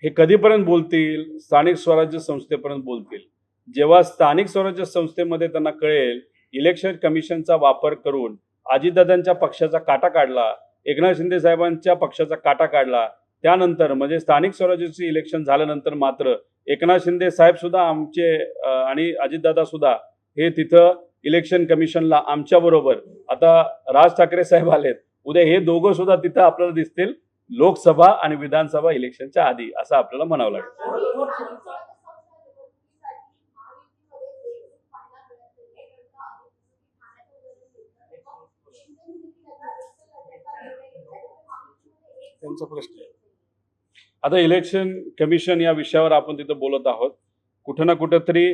S1: हे कधीपर्यंत बोलतील? स्थानिक स्वराज्य संस्थेपर्यंत बोलतील. जेव्हा स्थानिक स्वराज्य संस्थेमध्ये त्यांना कळेल इलेक्शन कमिशनचा वापर करून अजितदादांच्या पक्षाचा काटा काढला, एकनाथ शिंदे साहेबांच्या पक्षाचा काटा काढला, त्यानंतर म्हणजे स्थानिक स्वराज्याचे इलेक्शन झाल्यानंतर मात्र एकनाथ शिंदे साहेब सुद्धा आमचे आणि अजितदादा सुद्धा हे तिथं इलेक्शन कमिशनला आमच्या बरोबर, आता राज ठाकरे साहेब आलेत, उद्या हे दोघं सुद्धा तिथं आपल्याला दिसतील लोकसभा आणि विधानसभा इलेक्शनच्या आधी, असं आपल्याला म्हणावं लागेल.
S2: त्यांचा प्रश्न आहे.
S1: आता इलेक्शन कमिशन या विषयावर आपण तिथं बोलत आहोत. कुठं ना कुठंतरी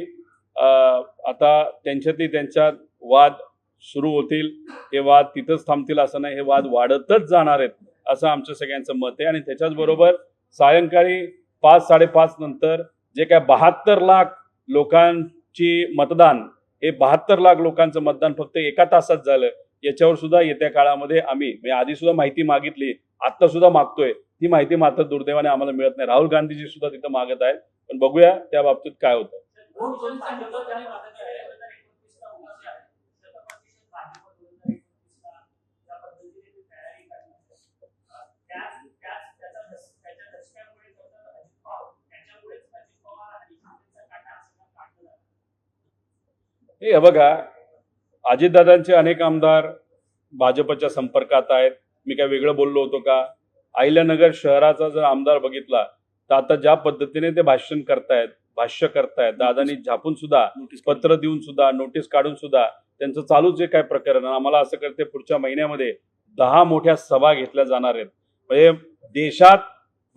S1: आता त्यांच्यात वाद सुरू होतील. हे वाद तिथंच थांबतील असं नाही, हे वाद वाढतच जाणार आहेत असं आमचं सगळ्यांचं मत आहे. आणि त्याच्याच बरोबर सायंकाळी 5-5:30 नंतर जे काय 72 लाख लोकांची मतदान, हे 72 लाख लोकांचं मतदान फक्त एका तासात झालं, याच्यावर सुद्धा येत्या काळामध्ये आम्ही आधी सुद्धा माहिती मागितली, आता सुद्धा मागतोय. ती माहिती मात्र दुर्दैवाने आम्हाला मिळत नाही. राहुल गांधीजी सुद्धा तिथं मागत आहेत, पण बघूया त्या बाबतीत काय होतं. हे बघा, अजितदादांचे अनेक आमदार भाजपच्या संपर्कात आहेत. मी काय वेगळं बोललो होतो का? अहिल्यानगर शहराचा जर आमदार बघितला तर आता ज्या पद्धतीने ते भाष्य करतायत, दादांनी झापून सुद्धा, पत्र देऊन सुद्धा, नोटीस काढून सुद्धा त्यांचं चालूच जे काय प्रकरण, आम्हाला असं करते पुढच्या महिन्यामध्ये 10 मोठ्या सभा घेतल्या जाणार आहेत. म्हणजे देशात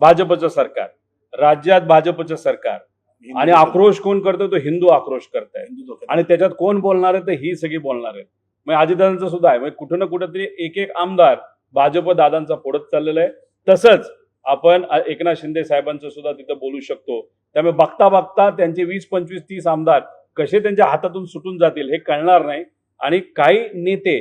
S1: भाजपचं सरकार, राज्यात भाजपचं सरकार, आणि आक्रोश कोण करतो? तो हिंदू आक्रोश करताय. आणि त्याच्यात कोण बोलणार आहे? तर ही सगळी बोलणार आहेत. मग अजितदादांचं सुद्धा आहे. म्हणजे कुठं ना कुठंतरी एक आमदार भाजप दादांचा फोडत चाललेला आहे. तसंच आपण एकनाथ शिंदे साहेबांचं सुद्धा तिथं बोलू शकतो. त्यामुळे बघता बघता त्यांचे 20, 25, 30 आमदार कसे त्यांच्या हातातून सुटून जातील हे कळणार नाही. आणि काही नेते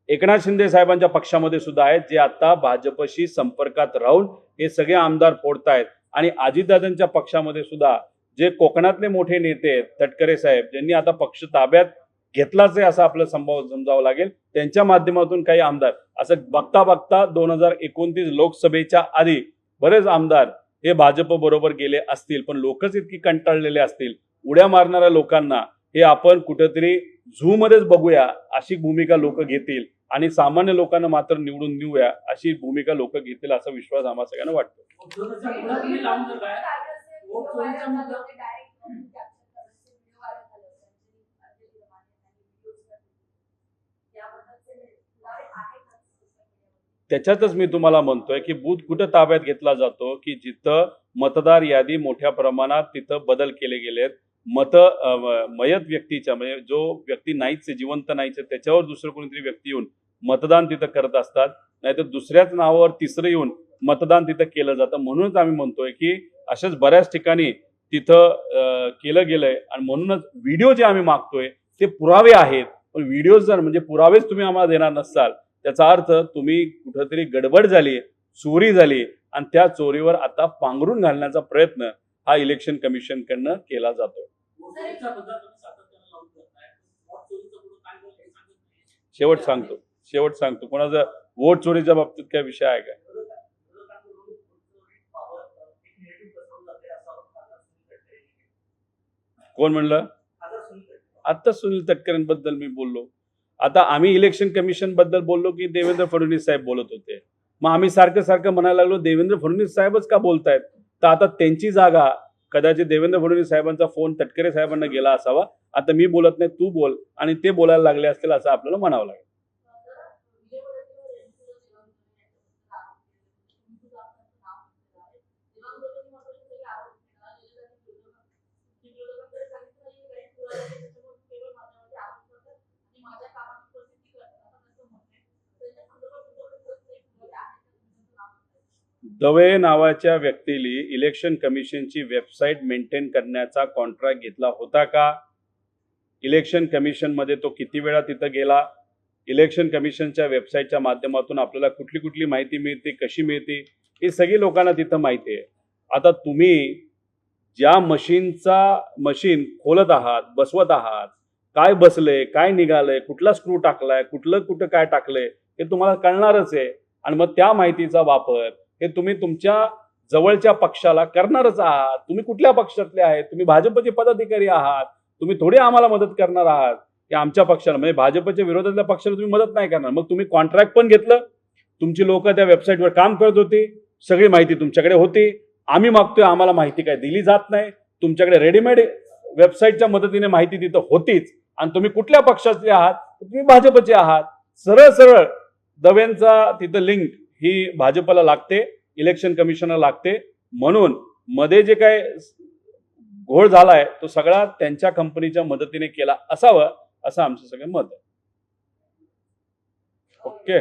S1: एकनाथ शिंदे साहेबांच्या पक्षामध्ये सुद्धा आहेत जे आता भाजपशी संपर्कात राहून हे सगळे आमदार फोडतायत. आणि अजितदादांच्या पक्षामध्ये सुद्धा जे कोकणातले मोठे नेते आहेत, तटकरे साहेब, ज्यांनी आता पक्ष ताब्यात घेतलाच आहे असं आपलं समजावं लागेल, त्यांच्या माध्यमातून काही आमदार असं बघता बघता 2029 लोकसभेच्या आधी बरेच आमदार हे भाजप बरोबर गेले असतील. पण लोकच इतकी कंटाळलेले असतील, उड्या मारणाऱ्या लोकांना हे आपण कुठेतरी झू मध्येच बघूया अशी भूमिका लोक घेतील आणि सामान्य लोकांना मात्र निवडून देऊया अशी भूमिका लोक घेतील असा विश्वास आम्हाला सगळ्यांना वाटतो. त्याच्यातच मी तुम्हाला म्हणतोय की बूथ कुठं ताब्यात घेतला जातो की जिथं मतदार यादी मोठ्या प्रमाणात तिथं बदल केले गेलेत. मयत व्यक्तीच्या म्हणजे जो व्यक्ती नाहीच आहे, जिवंत नाहीच आहे, त्याच्यावर दुसरं कोणीतरी व्यक्ती येऊन मतदान तिथं करत असतात, नाहीतर दुसऱ्याच नावावर तिसरं येऊन मतदान तिथं केलं जातं. म्हणूनच आम्ही म्हणतोय की अशाच बऱ्याच ठिकाणी तिथं केलं गेलंय आणि म्हणूनच व्हिडिओ जे आम्ही मागतोय ते पुरावे आहेत. पण व्हिडिओ जर म्हणजे पुरावेच तुम्ही आम्हाला देणार नसाल, त्याचा अर्थ तुम्ही कुठंतरी गडबड झाली, चोरी झाली आणि त्या चोरीवर आता पांघरून घालण्याचा प्रयत्न हा इलेक्शन कमिशनकडनं केला जातो. शेवट सांगतो कोणाचा वोट चोरीच्या बाबतीत काय विषय आहे का? कोण म्हणलं? आता सुनील तटकरेंबद्दल मी बोललो. आता आम्ही इलेक्शन कमिशन बद्दल बोललो की देवेंद्र फडणवीस साहेब बोलत होते. मग आम्ही सारखं म्हणायला लागलो देवेंद्र फडणवीस साहेबच का बोलतायत? तर आता त्यांची जागा कदाचित देवेंद्र फडणवीस साहेबांचा फोन तटकरे साहेबांना गेला असावा. आता मी बोलत नाही, तू बोल, आणि ते बोलायला लागले असतील असं आपल्याला म्हणावं लागेल. दवे नावाच्या व्यक्तीने इलेक्शन कमिशनची वेबसाईट मेंटेन करण्याचा कॉन्ट्रॅक्ट घेतला होता का? इलेक्शन कमिशन मध्ये तो किती वेळा तिथं गेला? इलेक्शन कमिशनच्या वेबसाईटच्या माध्यमातून आपल्याला कुठली कुठली माहिती मिळते, कशी मिळते, हे सगळी लोकांना तिथं माहिती आहे. आता तुम्ही ज्या मशीन खोलत आहात, बसवत आहात, काय बसले, काय निघालंय, कुठला स्क्रू टाकलाय, कुठं काय टाकलंय, हे तुम्हाला कळणारच आहे. आणि मग त्या माहितीचा वापर हे तुम्ही तुमच्या जवळच्या पक्षाला करणारच आहात. तुम्ही कुठल्या पक्षातले आहेत? तुम्ही भाजपचे पदाधिकारी आहात. तुम्ही थोडी आम्हाला मदत करणार आहात की आमच्या पक्षाला, म्हणजे भाजपच्या विरोधातल्या पक्षाला तुम्ही मदत नाही करणार. मग तुम्ही कॉन्ट्रॅक्ट पण घेतलं, तुमची लोक त्या वेबसाईटवर काम करत होती, सगळी माहिती तुमच्याकडे होती. आम्ही मागतोय आम्हाला माहिती काय दिली जात नाही? तुमच्याकडे रेडीमेड वेबसाईटच्या मदतीने माहिती तिथं होतीच. आणि तुम्ही कुठल्या पक्षाचे आहात? तुम्ही भाजपचे आहात. सरळ दवेंचा तिथं लिंक ही भाजपला लागते, इलेक्शन कमिशनला लागते. म्हणून मध्ये जे काय घोळ झालाय तो सगळा त्यांच्या कंपनीच्या मदतीने केला असावं असं आमचं सगळं मत आहे. ओके.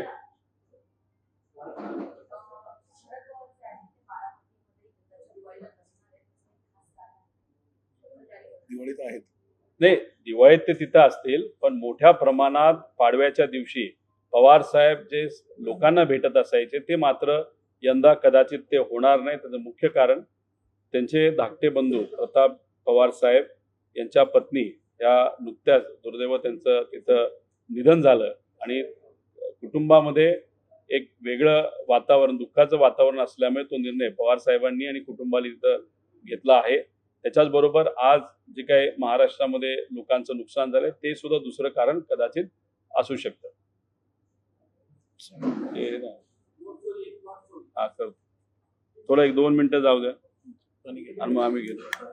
S2: दिवाळीत आहेत.
S1: नाही, दिवाळीत ते तिथं असतील, पण मोठ्या प्रमाणात पाडव्याच्या दिवशी पवार साहेब जे लोकांना भेटत असायचे ते मात्र यंदा कदाचित ते होणार नाही. त्याचं मुख्य कारण त्यांचे धाकटे बंधू प्रताप पवार साहेब यांच्या पत्नी या नुकत्याच दुर्दैव त्यांचं तिथं निधन झालं आणि कुटुंबामध्ये एक वेगळं वातावरण, दुःखाचं वातावरण असल्यामुळे तो निर्णय पवार साहेबांनी आणि कुटुंबाला तिथं घेतला आहे. त्याच्याच बरोबर आज जे काही महाराष्ट्रामध्ये लोकांचं नुकसान झालंय ते सुद्धा दुसरं कारण कदाचित असू शकतं. हा सर, थोडं 1-2 मिनिटं जाऊ द्या आणि मग आम्ही घेतो.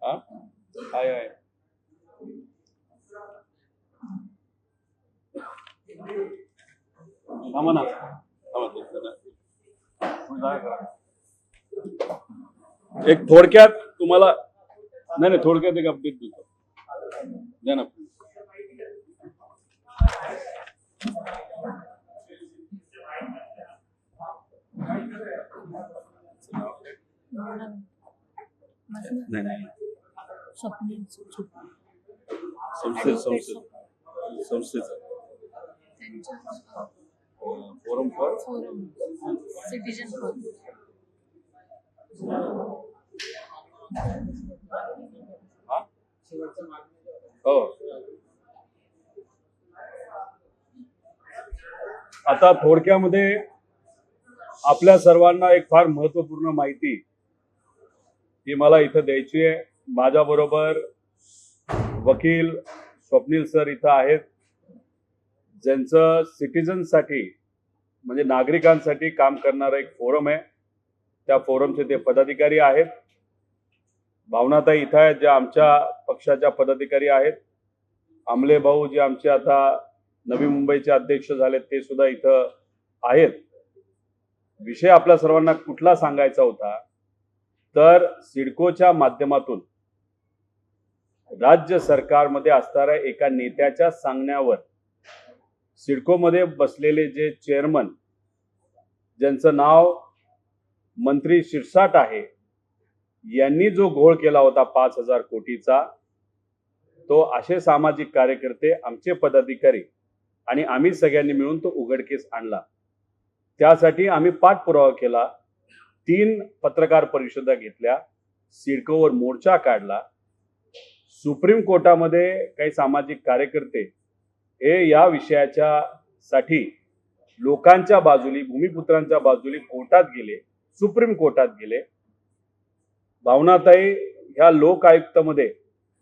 S1: हा आहे थांबा ना, एक थोडक्यात तुम्हाला नाही थोडक्यात एक अपडेट देतो द्या ना. नाही संस्थेचं फोरम फॉर
S3: सिटीजन
S1: हो. आता थोडक्यामध्ये आपल्या सर्वांना एक फार महत्वपूर्ण माहिती ही मला इथं द्यायची आहे. माझ्या बरोबर वकील स्वप्नील सर इथं आहेत, ज्यांचं सिटीजनसाठी म्हणजे नागरिकांसाठी काम करणारं एक फोरम आहे. त्या फोरमचे ते पदाधिकारी आहेत. भावनाताई इथं आहेत, ज्या आमच्या पक्षाच्या पदाधिकारी आहेत. आमले भाऊ जे आमचे आता नवी मुंबईचे अध्यक्ष झाले ते सुद्धा इथं आहेत. विषय आपल्या सर्वांना कुठला सांगायचा होता तर सिडकोच्या माध्यमातून राज्य सरकारमध्ये असणाऱ्या एका नेत्याच्या सांगण्यावर सिडकोमध्ये बसलेले जे चेअरमन ज्यांचं नाव मंत्री शिरसाट आहे यांनी जो घोळ केला होता 5,000 कोटीचा, तो असे सामाजिक कार्यकर्ते, आमचे पदाधिकारी आणि आम्ही सगळ्यांनी मिळून तो उघडकीस आणला. त्यासाठी आम्ही पाठपुरावा केला, 3 पत्रकार परिषदा घेतल्या, सिडकोवर मोर्चा काढला. सुप्रीम कोर्टामध्ये काही सामाजिक कार्यकर्ते हे या विषयाच्या साठी लोकांच्या बाजूली, भूमिपुत्रांच्या बाजूली कोर्टात गेले, सुप्रीम कोर्टात गेले. भावनाताई ह्या लोक आयुक्तामध्ये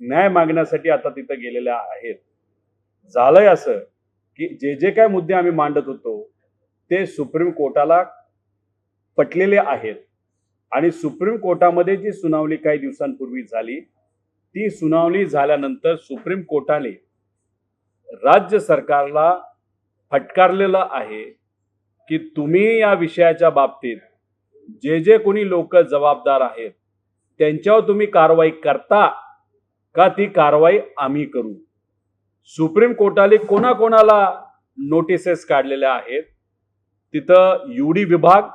S1: न्याय मागण्यासाठी आता तिथं गेलेल्या आहेत. झालंय असं की जे काही मुद्दे आम्ही मांडत होतो ते सुप्रीम कोर्टाला पटलेले आहेत आणि सुप्रीम कोर्टामध्ये जी सुनावणी काही दिवसांपूर्वी झाली, ती सुनावणी झाल्यानंतर सुप्रीम कोर्टाने राज्य सरकारला फटकारलेलं आहे की तुम्ही या विषयाच्या बाबतीत जे कोणी लोक जबाबदार आहेत त्यांच्यावर तुम्ही कारवाई करता का, ती कारवाई आम्ही करू. सुप्रीम कोर्टाने कोणाकोणाला नोटिसेस काढलेल्या आहेत, तिथं यूडी विभाग,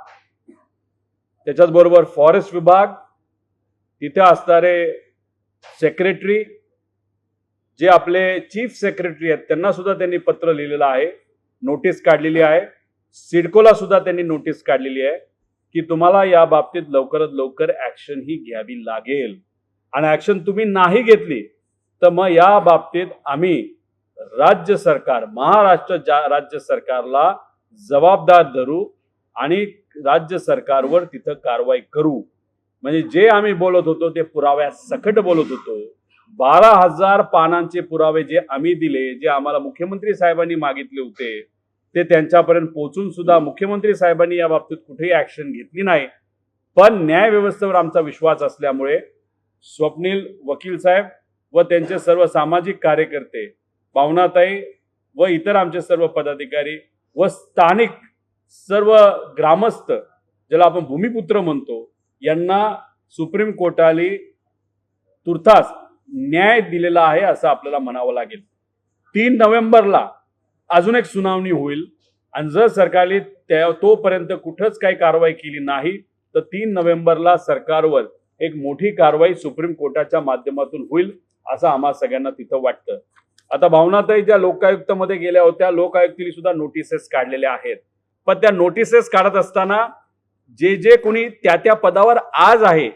S1: त्याच्याच बरोबर फॉरेस्ट विभाग, तिथे असणारे सेक्रेटरी, जे आपले चीफ सेक्रेटरी आहेत त्यांना सुद्धा त्यांनी पत्र लिहिलेलं आहे, नोटीस काढलेली आहे. सिडकोला सुद्धा त्यांनी नोटीस काढलेली आहे की तुम्हाला या बाबतीत लवकरात लवकर ऍक्शन ही घ्यावी लागेल आणि ऍक्शन तुम्ही नाही घेतली तर मग या बाबतीत आम्ही राज्य सरकार, महाराष्ट्र राज्य सरकारला जबाबदार धरू आणि राज्य सरकारवर तिथं कारवाई करू. म्हणजे जे आम्ही बोलत होतो ते पुराव्या सकट बोलत होतो. 12,000 पानांचे पुरावे जे आम्ही दिले, जे आम्हाला मुख्यमंत्री साहेबांनी मागितले होते, ते त्यांच्यापर्यंत पोहोचून सुद्धा मुख्यमंत्री साहेबांनी या बाबतीत कुठेही ऍक्शन घेतली नाही. पण न्याय व्यवस्थेवर आमचा विश्वास असल्यामुळे स्वप्नील वकील साहेब व त्यांचे सर्व सामाजिक कार्यकर्ते, भावनाताई व इतर आमचे सर्व पदाधिकारी व स्थानिक सर्व ग्रामस्थ, ज्याला आपण भूमिपुत्र म्हणतो, यांना सुप्रीम कोर्टाने तुर्तास न्याय दिलेला आहे असं आपल्याला म्हणावं लागेल. 3 नोव्हेंबरला अजून एक सुनावणी होईल आणि जर सरकारने तोपर्यंत कुठंच काही कारवाई केली नाही तर 3 नोव्हेंबरला सरकारवर एक मोठी कारवाई सुप्रीम कोर्टाच्या माध्यमातून होईल असं आम्हा सगळ्यांना तिथं वाटतं. आता भावनाताई ज्या लोकायुक्तामध्ये गेल्या होत्या, लोकायुक्तांनी सुद्धा नोटिसेस काढलेल्या आहेत. पण त्या नोटिसेस काढत असताना जे कोणी त्या पदावर आज आहे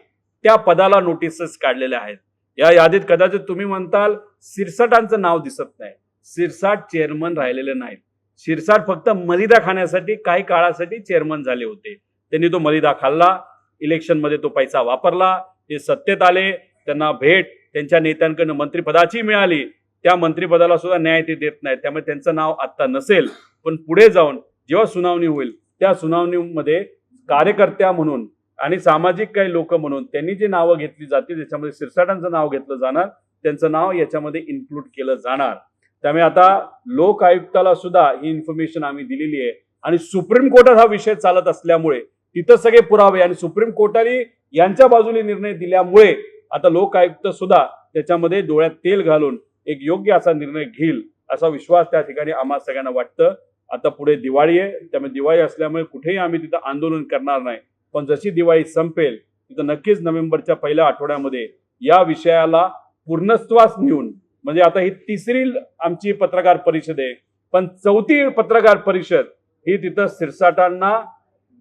S1: त्या पदाला नोटिसेस काढलेल्या आहेत. या यादीत कदाचित तुम्ही म्हणताल शिरसाटांचं नाव दिसत नाही. शिरसाट चेअरमन राहिलेले नाहीत. शिरसाट फक्त मलिदा खाण्यासाठी काही काळासाठी चेअरमन झाले होते. त्यांनी तो मलिदा खाल्ला, इलेक्शनमध्ये तो पैसा वापरला, ते सत्तेत आले, त्यांना भेट त्यांच्या नेत्यांकडून मंत्रिपदाची मिळाली, त्या मंत्रिपदाला सुद्धा न्याय ते देत नाहीत. त्यामुळे त्यांचं नाव आत्ता नसेल, पण पुढे जाऊन जेव्हा सुनावणी होईल त्या सुनावणीमध्ये कार्यकर्त्या म्हणून आणि सामाजिक काही लोक म्हणून त्यांनी जी नावं घेतली जातील त्याच्यामध्ये शिरसाटांचं नाव घेतलं जाणार, त्यांचं नाव याच्यामध्ये इन्क्लूड केलं जाणार. त्यामुळे आता लोक आयुक्ताला सुद्धा ही इन्फॉर्मेशन आम्ही दिलेली आहे आणि सुप्रीम कोर्टात हा विषय चालत असल्यामुळे तिथं सगळे पुरावे आणि सुप्रीम कोर्टाने यांच्या बाजूने निर्णय दिल्यामुळे आता लोक आयुक्त सुद्धा त्याच्यामध्ये डोळ्यात तेल घालून एक योग्य असा निर्णय घेईल असा विश्वास त्या ठिकाणी आम्हा सगळ्यांना वाटतं. आता पुढे दिवाळी आहे, त्यामुळे दिवाळी असल्यामुळे कुठेही आम्ही तिथं आंदोलन करणार नाही. पण जशी दिवाळी संपेल तिथं नक्कीच नोव्हेंबरच्या पहिल्या आठवड्यामध्ये या विषयाला पूर्णत्वास नेऊन, म्हणजे आता ही 3री आमची पत्रकार परिषद आहे, पण 4थी पत्रकार परिषद ही तिथं शिरसाटांना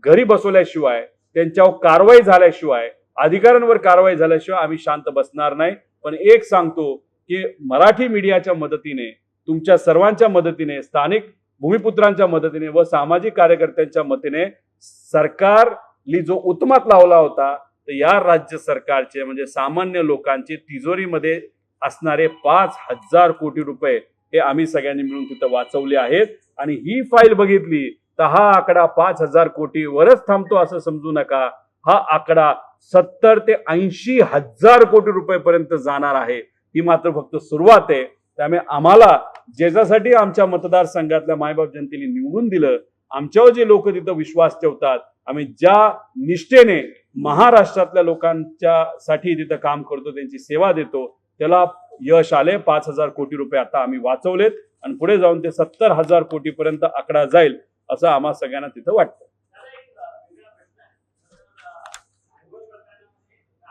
S1: घरी बसवल्याशिवाय, त्यांच्यावर कारवाई झाल्याशिवाय, अधिकाऱ्यांवर कारवाई झाल्याशिवाय आम्ही शांत बसणार नाही. पण एक सांगतो की मराठी मीडियाच्या मदतीने, तुमच्या सर्वांच्या मदतीने, स्थानिक भूमिपुत्रांच्या मदतीने व सामाजिक कार्यकर्त्यांच्या मदतीने सरकारली जो उत्मात लावला होता, तर या राज्य सरकारचे म्हणजे सामान्य लोकांचे तिजोरीमध्ये असणारे 5,000 कोटी रुपये हे आम्ही सगळ्यांनी मिळून तिथं वाचवले आहेत. आणि ही फाईल बघितली तर हा आकडा 5,000 कोटीवरच थांबतो असं समजू नका. हा आकडा 70 ते 80,000 कोटी रुपयेपर्यंत जाणार आहे. ही मात्र फक्त सुरुवात आहे. त्यामुळे आम्हाला ज्याच्यासाठी आमच्या मतदारसंघातल्या मायबाप जनतेने निवडून दिलं, आमच्यावर जे लोक तिथं विश्वास ठेवतात, आम्ही ज्या निष्ठेने महाराष्ट्रातल्या लोकांच्या साठी तिथं काम करतो, त्यांची सेवा देतो, त्याला यश आले. 5,000 कोटी रुपये आता आम्ही वाचवलेत आणि पुढे जाऊन ते 70,000 कोटीपर्यंत आकडा जाईल असं आम्हा सगळ्यांना तिथं वाटतं.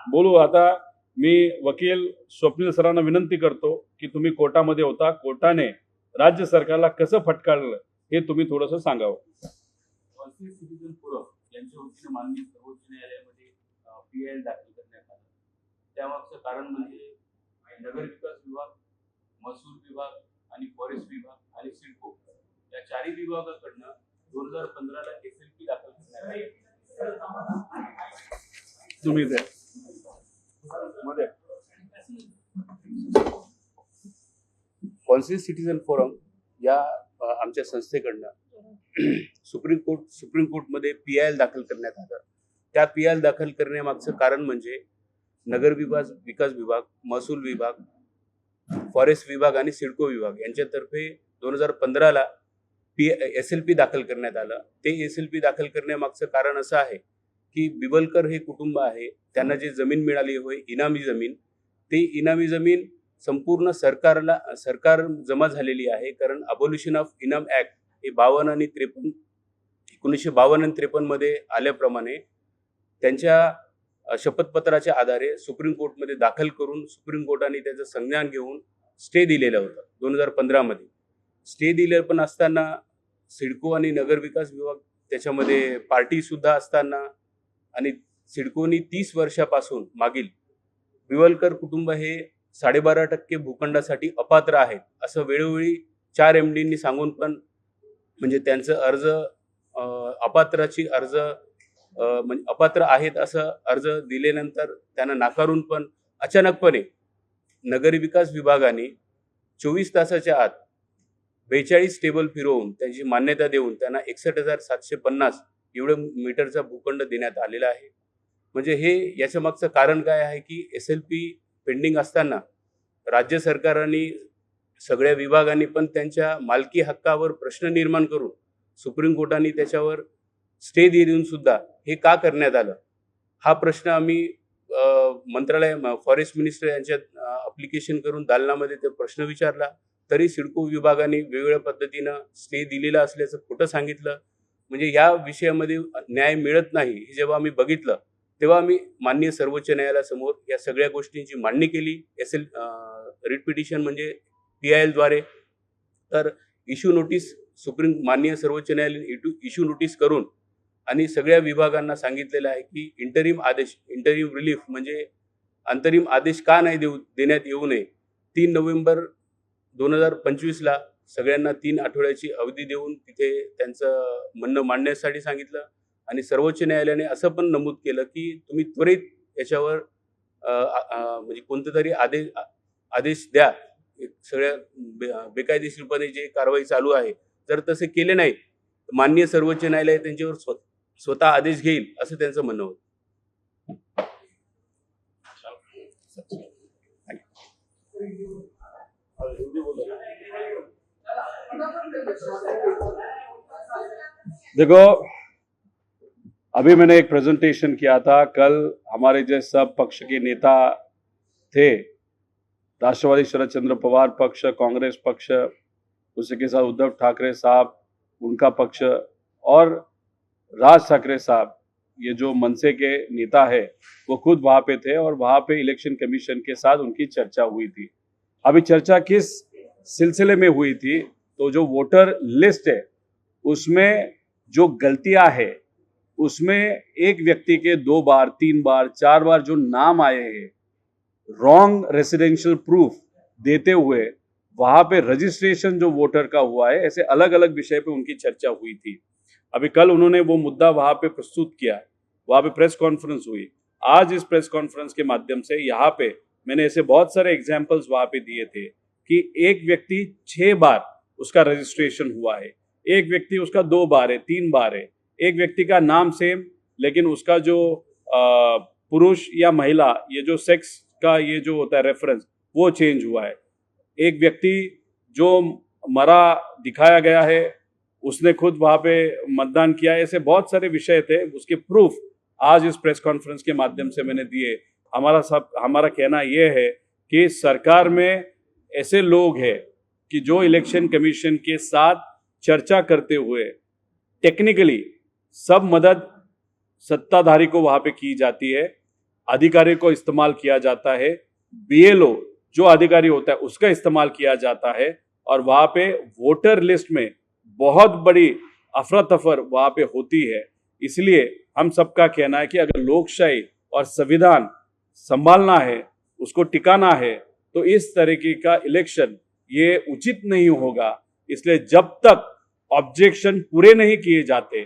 S1: बोलू आता. मी वकील स्वप्नील सरांना विनंती करतो की तुम्ही कोर्टामध्ये होता, कोर्टाने राज्य सरकारला कसं फटकारलं हे तुम्ही थोडंसं सांगावं.
S4: सिटीजन फोरम यांच्या वतीने माननीय सर्वोच्च न्यायालयामध्ये PIL दाखल करण्यात आलं. त्यामागचं कारण म्हणजे नगर विकास विभाग, महसूल विभाग आणि फॉरेस्ट विभाग आणि सिडको या चारही विभागाकडनं 2015ला SLP दाखल करण्यात आली.
S1: तुम्ही ते मध्ये
S4: कॉन्सियस सिटीजन फोरम या आमच्या संस्थेकडनं सुप्रीम कोर्टमध्ये PIL दाखल करण्यात आलं. त्या PIL दाखल करण्यामागचं कारण म्हणजे नगर विकास विभाग, महसूल विभाग, फॉरेस्ट विभाग आणि सिडको विभाग यांच्यातर्फे 2015ला SLP दाखल करण्यात आलं. ते SLP दाखल करण्यामागचं कारण असं आहे की बिबलकर हे कुटुंब आहे, त्यांना जे जमीन मिळाली होय इनामी जमीन, ते इनामी जमीन संपूर्ण सरकार जमा झालेली आहे. कारण अबोल्युशन ऑफ इनाम ऍक्ट हे 1952 आणि 53 मध्ये आल्याप्रमाणे त्यांच्या शपथपत्राच्या आधारे सुप्रीम कोर्टमध्ये दाखल करून सुप्रीम कोर्टाने त्याचं संज्ञान घेऊन स्टे दिलेलं होतं 2015 मध्ये. स्टे दिले पण असताना सिडको आणि नगर विकास विभाग त्याच्यामध्ये पार्टी सुद्धा असताना आणि सिडकोनी 30 वर्षापासून मागील बिवलकर कुटुंब हे 12.5% भूखंडासाठी अपात्र आहेत असं वेळोवेळी 4 MDंनी सांगून पण म्हणजे त्यांचं अर्ज अपात्राची अर्ज म्हणजे अपात्र आहेत असं अर्ज दिल्यानंतर त्यांना नाकारून पण अचानकपणे नगरी विकास विभागाने 24 तासाच्या आत 42 टेबल फिरवून त्यांची मान्यता देऊन त्यांना 61,750 एवढं मीटरचा भूखंड देण्यात आलेला आहे. म्हणजे हे याच्या मागचं कारण काय आहे की SLP पेंडिंग असताना राज्य सरकारांनी सगळ्या विभागांनी पण त्यांच्या मालकी हक्कावर प्रश्न निर्माण करून सुप्रीम कोर्टाने त्याच्यावर स्टे देऊन सुद्धा हे का करण्यात आलं हा प्रश्न आम्ही मंत्रालय फॉरेस्ट मिनिस्टर यांच्यात अप्लिकेशन करून दालनामध्ये ते प्रश्न विचारला. तरी सिडको विभागाने वेगवेगळ्या पद्धतीनं स्टे दिलेला असल्याचं खोटं सांगितलं. म्हणजे या विषयामध्ये न्याय मिळत नाही हे जेव्हा आम्ही बघितलं तेव्हा आम्ही माननीय सर्वोच्च न्यायालयासमोर या सगळ्या गोष्टींची मांडणी केली. रिट पिटिशन म्हणजे PIL द्वारे. तर इश्यू नोटीस माननीय सर्वोच्च न्यायालयाने इश्यू नोटीस करून आणि सगळ्या विभागांना सांगितलेलं आहे की इंटरिम रिलीफ म्हणजे अंतरिम आदेश का नाही देण्यात येऊ नये. 3 नोव्हेंबर 2025ला सगळ्यांना 3 आठवड्याची अवधी देऊन तिथे त्यांचं म्हणणं मांडण्यासाठी सांगितलं. आणि सर्वोच्च न्यायालयाने असं पण नमूद केलं की तुम्ही त्वरित याच्यावर म्हणजे कोणतं तरी आदेश द्या. सगळ्या बेकायदेशीरपणे जे कारवाई चालू आहे जर तसे केले नाही तर माननीय सर्वोच्च न्यायालय त्यांच्यावर स्वतः आदेश घेईल असं त्यांचं म्हणणं होतं.
S1: देखो, अभी मैंने एक प्रेजेंटेशन किया था. कल हमारे जो सब पक्ष के नेता थे, राष्ट्रवादी शरद चंद्र पवार पक्ष, कांग्रेस पक्ष, उसी के साथ उद्धव ठाकरे साहब उनका पक्ष और राज ठाकरे साहब ये जो मनसे के नेता है वो खुद वहां पे थे और वहां पे इलेक्शन कमीशन के साथ उनकी चर्चा हुई थी. अभी चर्चा किस सिलसिले में हुई थी तो जो वोटर लिस्ट है उसमें जो गलतियां है उसमें एक व्यक्ति के 2 बार 3 बार 4 बार जो नाम आए हैं रॉन्ग रेसिडेंशियल प्रूफ देते हुए वहां पे रजिस्ट्रेशन जो वोटर का हुआ है, ऐसे अलग अलग विषय पे उनकी चर्चा हुई थी. अभी कल उन्होंने वो मुद्दा वहां पे प्रस्तुत किया, वहां पे प्रेस कॉन्फ्रेंस हुई. आज इस प्रेस कॉन्फ्रेंस के माध्यम से यहाँ पे मैंने ऐसे बहुत सारे एग्जाम्पल्स वहां पे दिए थे कि एक व्यक्ति 6 बार उसका रजिस्ट्रेशन हुआ है, एक व्यक्ति उसका 2 बार है, 3 बार है, एक व्यक्ति का नाम सेम लेकिन उसका जो पुरुष या महिला ये जो सेक्स का ये जो होता है रेफरेंस वो चेंज हुआ है. एक व्यक्ति जो मरा दिखाया गया है, उसने खुद वहां पे मतदान किया है, ऐसे बहुत सारे विषय थे, उसके प्रूफ आज इस प्रेस कॉन्फ्रेंस के माध्यम से मैंने दिए। हमारा कहना यह है कि सरकार में ऐसे लोग हैं कि जो इलेक्शन कमीशन के साथ चर्चा करते हुए टेक्निकली सब मदद सत्ताधारी को वहां पे की जाती है, अधिकारी को इस्तेमाल किया जाता है, बीएलओ जो अधिकारी होता है उसका इस्तेमाल किया जाता है, और वहां पे वोटर लिस्ट में बहुत बड़ी अफरा तफर वहां पे होती है। इसलिए हम सबका कहना है कि अगर लोकशाही और संविधान संभालना है, उसको टिकाना है, तो इस तरीके का इलेक्शन ये उचित नहीं होगा। इसलिए जब तक ऑब्जेक्शन पूरे नहीं किए जाते,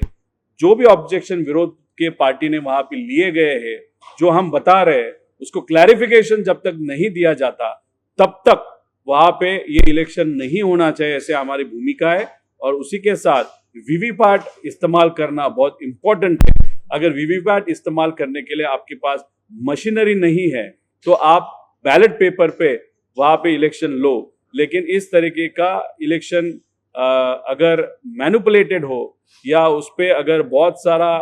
S1: जो भी ऑब्जेक्शन विरोध के पार्टी ने वहां पे लिए गए हैं, जो हम बता रहे हैं, उसको क्लैरिफिकेशन जब तक नहीं दिया जाता, तब तक वहां पे ये इलेक्शन नहीं होना चाहिए, ऐसे हमारी भूमिका है। और उसी के साथ वीवीपैट इस्तेमाल करना बहुत इंपॉर्टेंट है। अगर वीवीपैट इस्तेमाल करने के लिए आपके पास मशीनरी नहीं है, तो आप बैलेट पेपर पे वहां पे इलेक्शन लो, लेकिन इस तरीके का इलेक्शन अगर मैनिपुलेटेड हो या उस पर अगर बहुत सारा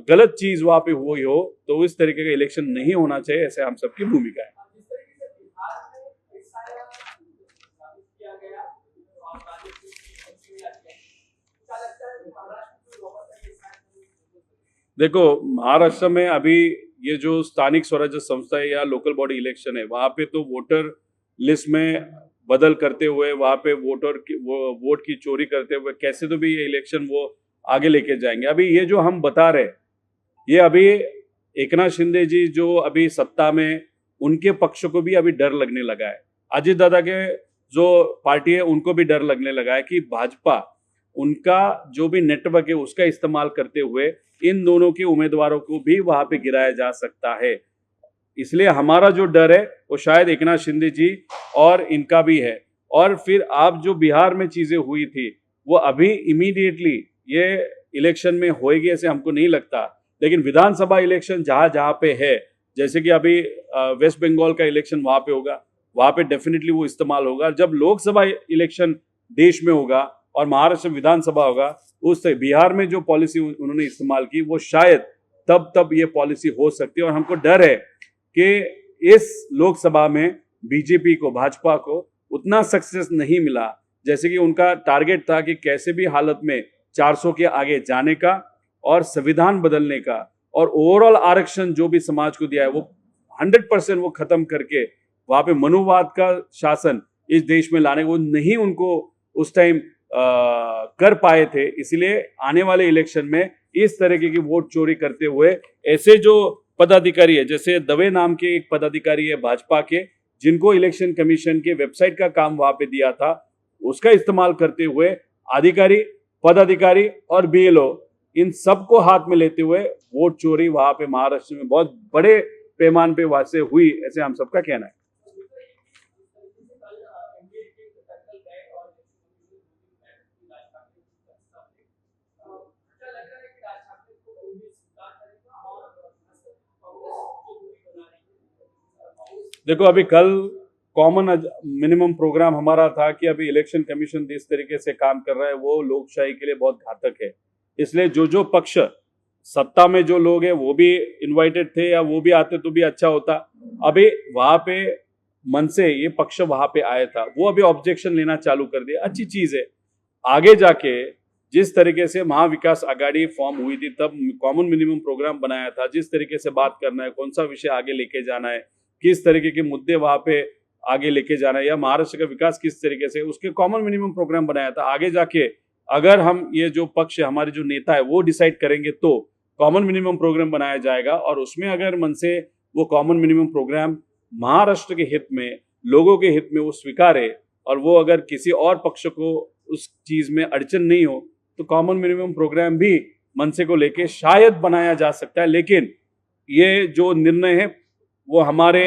S1: गलत चीज वहां पे हुई हो, तो इस तरीके का इलेक्शन नहीं होना चाहिए, ऐसे हम सबकी भूमिका है। देखो, महाराष्ट्र में अभी ये जो स्थानिक स्वराज्य संस्था है या लोकल बॉडी इलेक्शन है, वहां पे तो वोटर लिस्ट में बदल करते हुए, वहां पे वोट की चोरी करते हुए कैसे तो भी ये इलेक्शन वो आगे लेके जाएंगे। अभी ये जो हम बता रहे, ये अभी एकनाथ शिंदे जी जो अभी सत्ता में, उनके पक्ष को भी अभी डर लगने लगा है। अजित दादा के जो पार्टी है उनको भी डर लगने लगा है कि भाजपा उनका जो भी नेटवर्क है उसका इस्तेमाल करते हुए इन दोनों के उम्मीदवारों को भी वहां पे गिराया जा सकता है। इसलिए हमारा जो डर है वो शायद एकनाथ शिंदे जी और इनका भी है। और फिर आप जो बिहार में चीजें हुई थी, वो अभी इमीडिएटली ये इलेक्शन में होएगी ऐसे हमको नहीं लगता। लेकिन विधानसभा इलेक्शन जहां जहां पे है, जैसे कि अभी वेस्ट बंगाल का इलेक्शन वहां पे होगा, वहां पे डेफिनेटली वो इस्तेमाल होगा। जब लोकसभा इलेक्शन देश में होगा और महाराष्ट्र विधानसभा होगा, उससे बिहार में जो पॉलिसी उन्होंने इस्तेमाल की, वो शायद तब ये पॉलिसी हो सकती है। और हमको डर है कि इस लोकसभा में बीजेपी को, भाजपा को उतना सक्सेस नहीं मिला, जैसे कि उनका टारगेट था कि कैसे भी हालत में 400 के आगे जाने का और संविधान बदलने का, और ओवरऑल आरक्षण जो भी समाज को दिया है वो 100% वो खत्म करके वहां पे मनुवाद का शासन इस देश में लाने को नहीं उनको उस टाइम कर पाए थे। इसलिए आने वाले इलेक्शन में इस तरीके की वोट चोरी करते हुए ऐसे जो पदाधिकारी है, जैसे दवे नाम के एक पदाधिकारी है भाजपा के, जिनको इलेक्शन कमीशन के वेबसाइट का काम वहां पे दिया था, उसका इस्तेमाल करते हुए अधिकारी, पदाधिकारी और बीएलओ इन सबको हाथ में लेते हुए वोट चोरी वहां पे महाराष्ट्र में बहुत बड़े पैमाने पे वहां से हुई, ऐसे हम सबका कहना है। देखो, अभी कल कॉमन मिनिमम प्रोग्राम हमारा था कि अभी इलेक्शन कमीशन जिस तरीके से काम कर रहा है वो लोकशाही के लिए बहुत घातक है। इसलिए जो पक्ष सत्ता में जो लोग हैं वो भी इनवाइटेड थे, या वो भी आते तो भी अच्छा होता। अभी वहां पे मन से ये पक्ष वहां पे आया था, वो अभी ऑब्जेक्शन लेना चालू कर दिया, अच्छी चीज है। आगे जाके जिस तरीके से महाविकास आघाड़ी फॉर्म हुई थी, तब कॉमन मिनिमम प्रोग्राम बनाया था, जिस तरीके से बात करना है, कौन सा विषय आगे लेके जाना है, किस तरीके के मुद्दे वहां पे आगे लेके जाना है, या महाराष्ट्र का विकास किस तरीके से, उसके कॉमन मिनिमम प्रोग्राम बनाया था। आगे जाके अगर हम ये जो पक्ष है, हमारे जो नेता है वो डिसाइड करेंगे तो कॉमन मिनिमम प्रोग्राम बनाया जाएगा, और उसमें अगर मन से वो कॉमन मिनिमम प्रोग्राम महाराष्ट्र के हित में, लोगों के हित में वो स्वीकारे, और वो अगर किसी और पक्ष को उस चीज में अड़चन नहीं हो, तो कॉमन मिनिमम प्रोग्राम भी मनसे को लेके शायद बनाया जा सकता है। लेकिन ये जो निर्णय है वो हमारे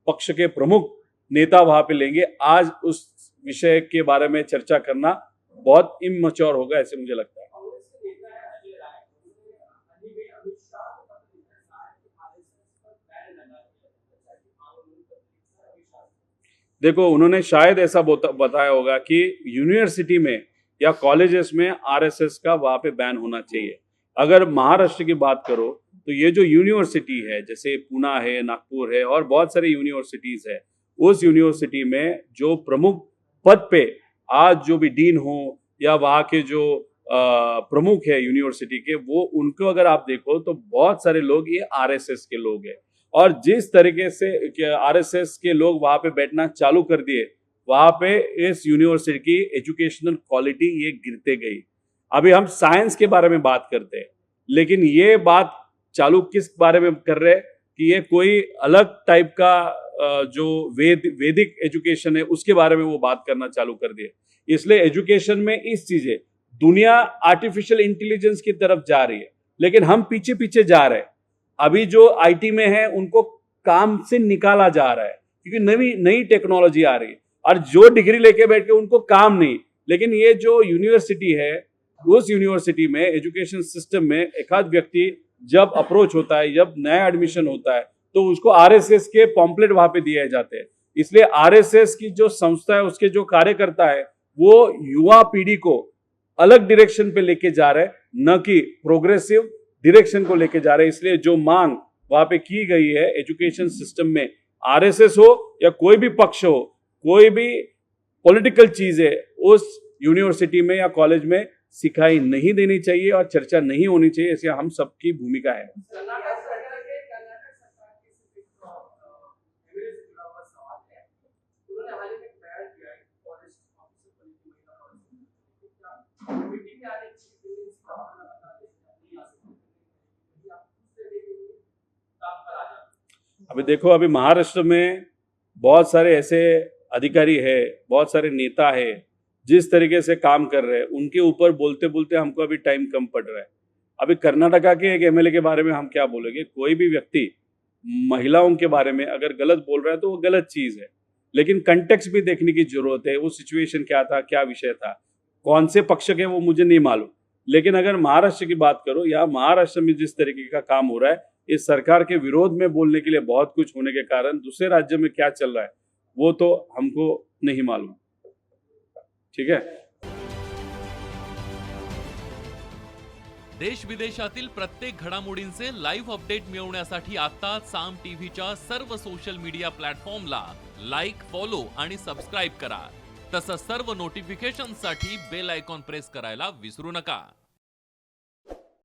S1: पक्ष के प्रमुख नेता वहां पे लेंगे। आज उस विषय के बारे में चर्चा करना बहुत इमैच्योर होगा, ऐसे मुझे लगता है। देखो उन्होंने शायद ऐसा बताया होगा कि यूनिवर्सिटी में या कॉलेजेस में आरएसएस का वहां पे बैन होना चाहिए। अगर महाराष्ट्र की बात करो तो ये जो यूनिवर्सिटी है, जैसे पूना है, नागपुर है और बहुत सारी यूनिवर्सिटीज है, उस यूनिवर्सिटी में जो प्रमुख पद पे आज जो भी डीन हो या वहाँ के जो प्रमुख है यूनिवर्सिटी के, वो उनको अगर आप देखो तो बहुत सारे लोग ये आरएसएस के लोग हैं। और जिस तरीके से आरएसएस के लोग वहां पे बैठना चालू कर दिए, वहां पे इस यूनिवर्सिटी की एजुकेशनल क्वालिटी ये गिरते गई। अभी हम साइंस के बारे में बात करते हैं, लेकिन ये बात चालू किस बारे में कर रहे हैं कि ये कोई अलग टाइप का जो वैदिक एजुकेशन है उसके बारे में वो बात करना चालू कर दिए। इसलिए एजुकेशन में इस चीजें, दुनिया आर्टिफिशियल इंटेलिजेंस की तरफ जा रही है, लेकिन हम पीछे पीछे जा रहे हैं। अभी जो आईटी में है उनको काम से निकाला जा रहा है क्योंकि नई टेक्नोलॉजी आ रही है, और जो डिग्री लेके बैठ के उनको काम नहीं। लेकिन ये जो यूनिवर्सिटी है, उस यूनिवर्सिटी में एजुकेशन सिस्टम में एक आध व्यक्ति जब अप्रोच होता है, जब नया एडमिशन होता है, तो उसको आरएसएस के पॉम्पलेट वहां पे दिए जाते हैं। इसलिए आरएसएस की जो संस्था है, उसके जो कार्यकर्ता है, वो युवा पीढ़ी को अलग डायरेक्शन पे लेके जा रहे हैं, न कि प्रोग्रेसिव डायरेक्शन को लेके जा रहे हैं। इसलिए जो मांग वहां पे की गई है एजुकेशन सिस्टम में, आरएसएस हो या कोई भी पक्ष हो, कोई भी पॉलिटिकल चीज है, उस यूनिवर्सिटी में या कॉलेज में सिखाई नहीं देनी चाहिए और चर्चा नहीं होनी चाहिए। ऐसी हम सबकी भूमिका है। अभी देखो, अभी महाराष्ट्र में बहुत सारे ऐसे अधिकारी है, बहुत सारे नेता है, जिस तरीके से काम कर रहे हैं, उनके ऊपर बोलते बोलते हमको अभी टाइम कम पड़ रहा है। अभी कर्नाटका के एक एमएलए के बारे में हम क्या बोलेंगे? कोई भी व्यक्ति महिलाओं के बारे में अगर गलत बोल रहा है तो वो गलत चीज है, लेकिन कंटेक्स्ट भी देखने की जरूरत है। वो सिचुएशन क्या था, क्या विषय था, कौन से पक्ष के, वो मुझे नहीं मालूम। लेकिन अगर महाराष्ट्र की बात करो, या महाराष्ट्र में जिस तरीके का काम हो रहा है, इस सरकार के विरोध में बोलने के लिए बहुत कुछ होने के कारण दूसरे राज्य में क्या चल रहा है वो तो हमको नहीं मालूम। ठीक है।
S5: देश विदेशातील प्रत्येक घडामोडींचे लाईव्ह अपडेट मिळवण्यासाठी आता साम टीव्हीच्या सर्व सोशल मीडिया प्लॅटफॉर्मला लाईक, फॉलो आणि सबस्क्राईब करा। तसंच सर्व नोटिफिकेशनसाठी बेल आयकॉन प्रेस करायला विसरू नका।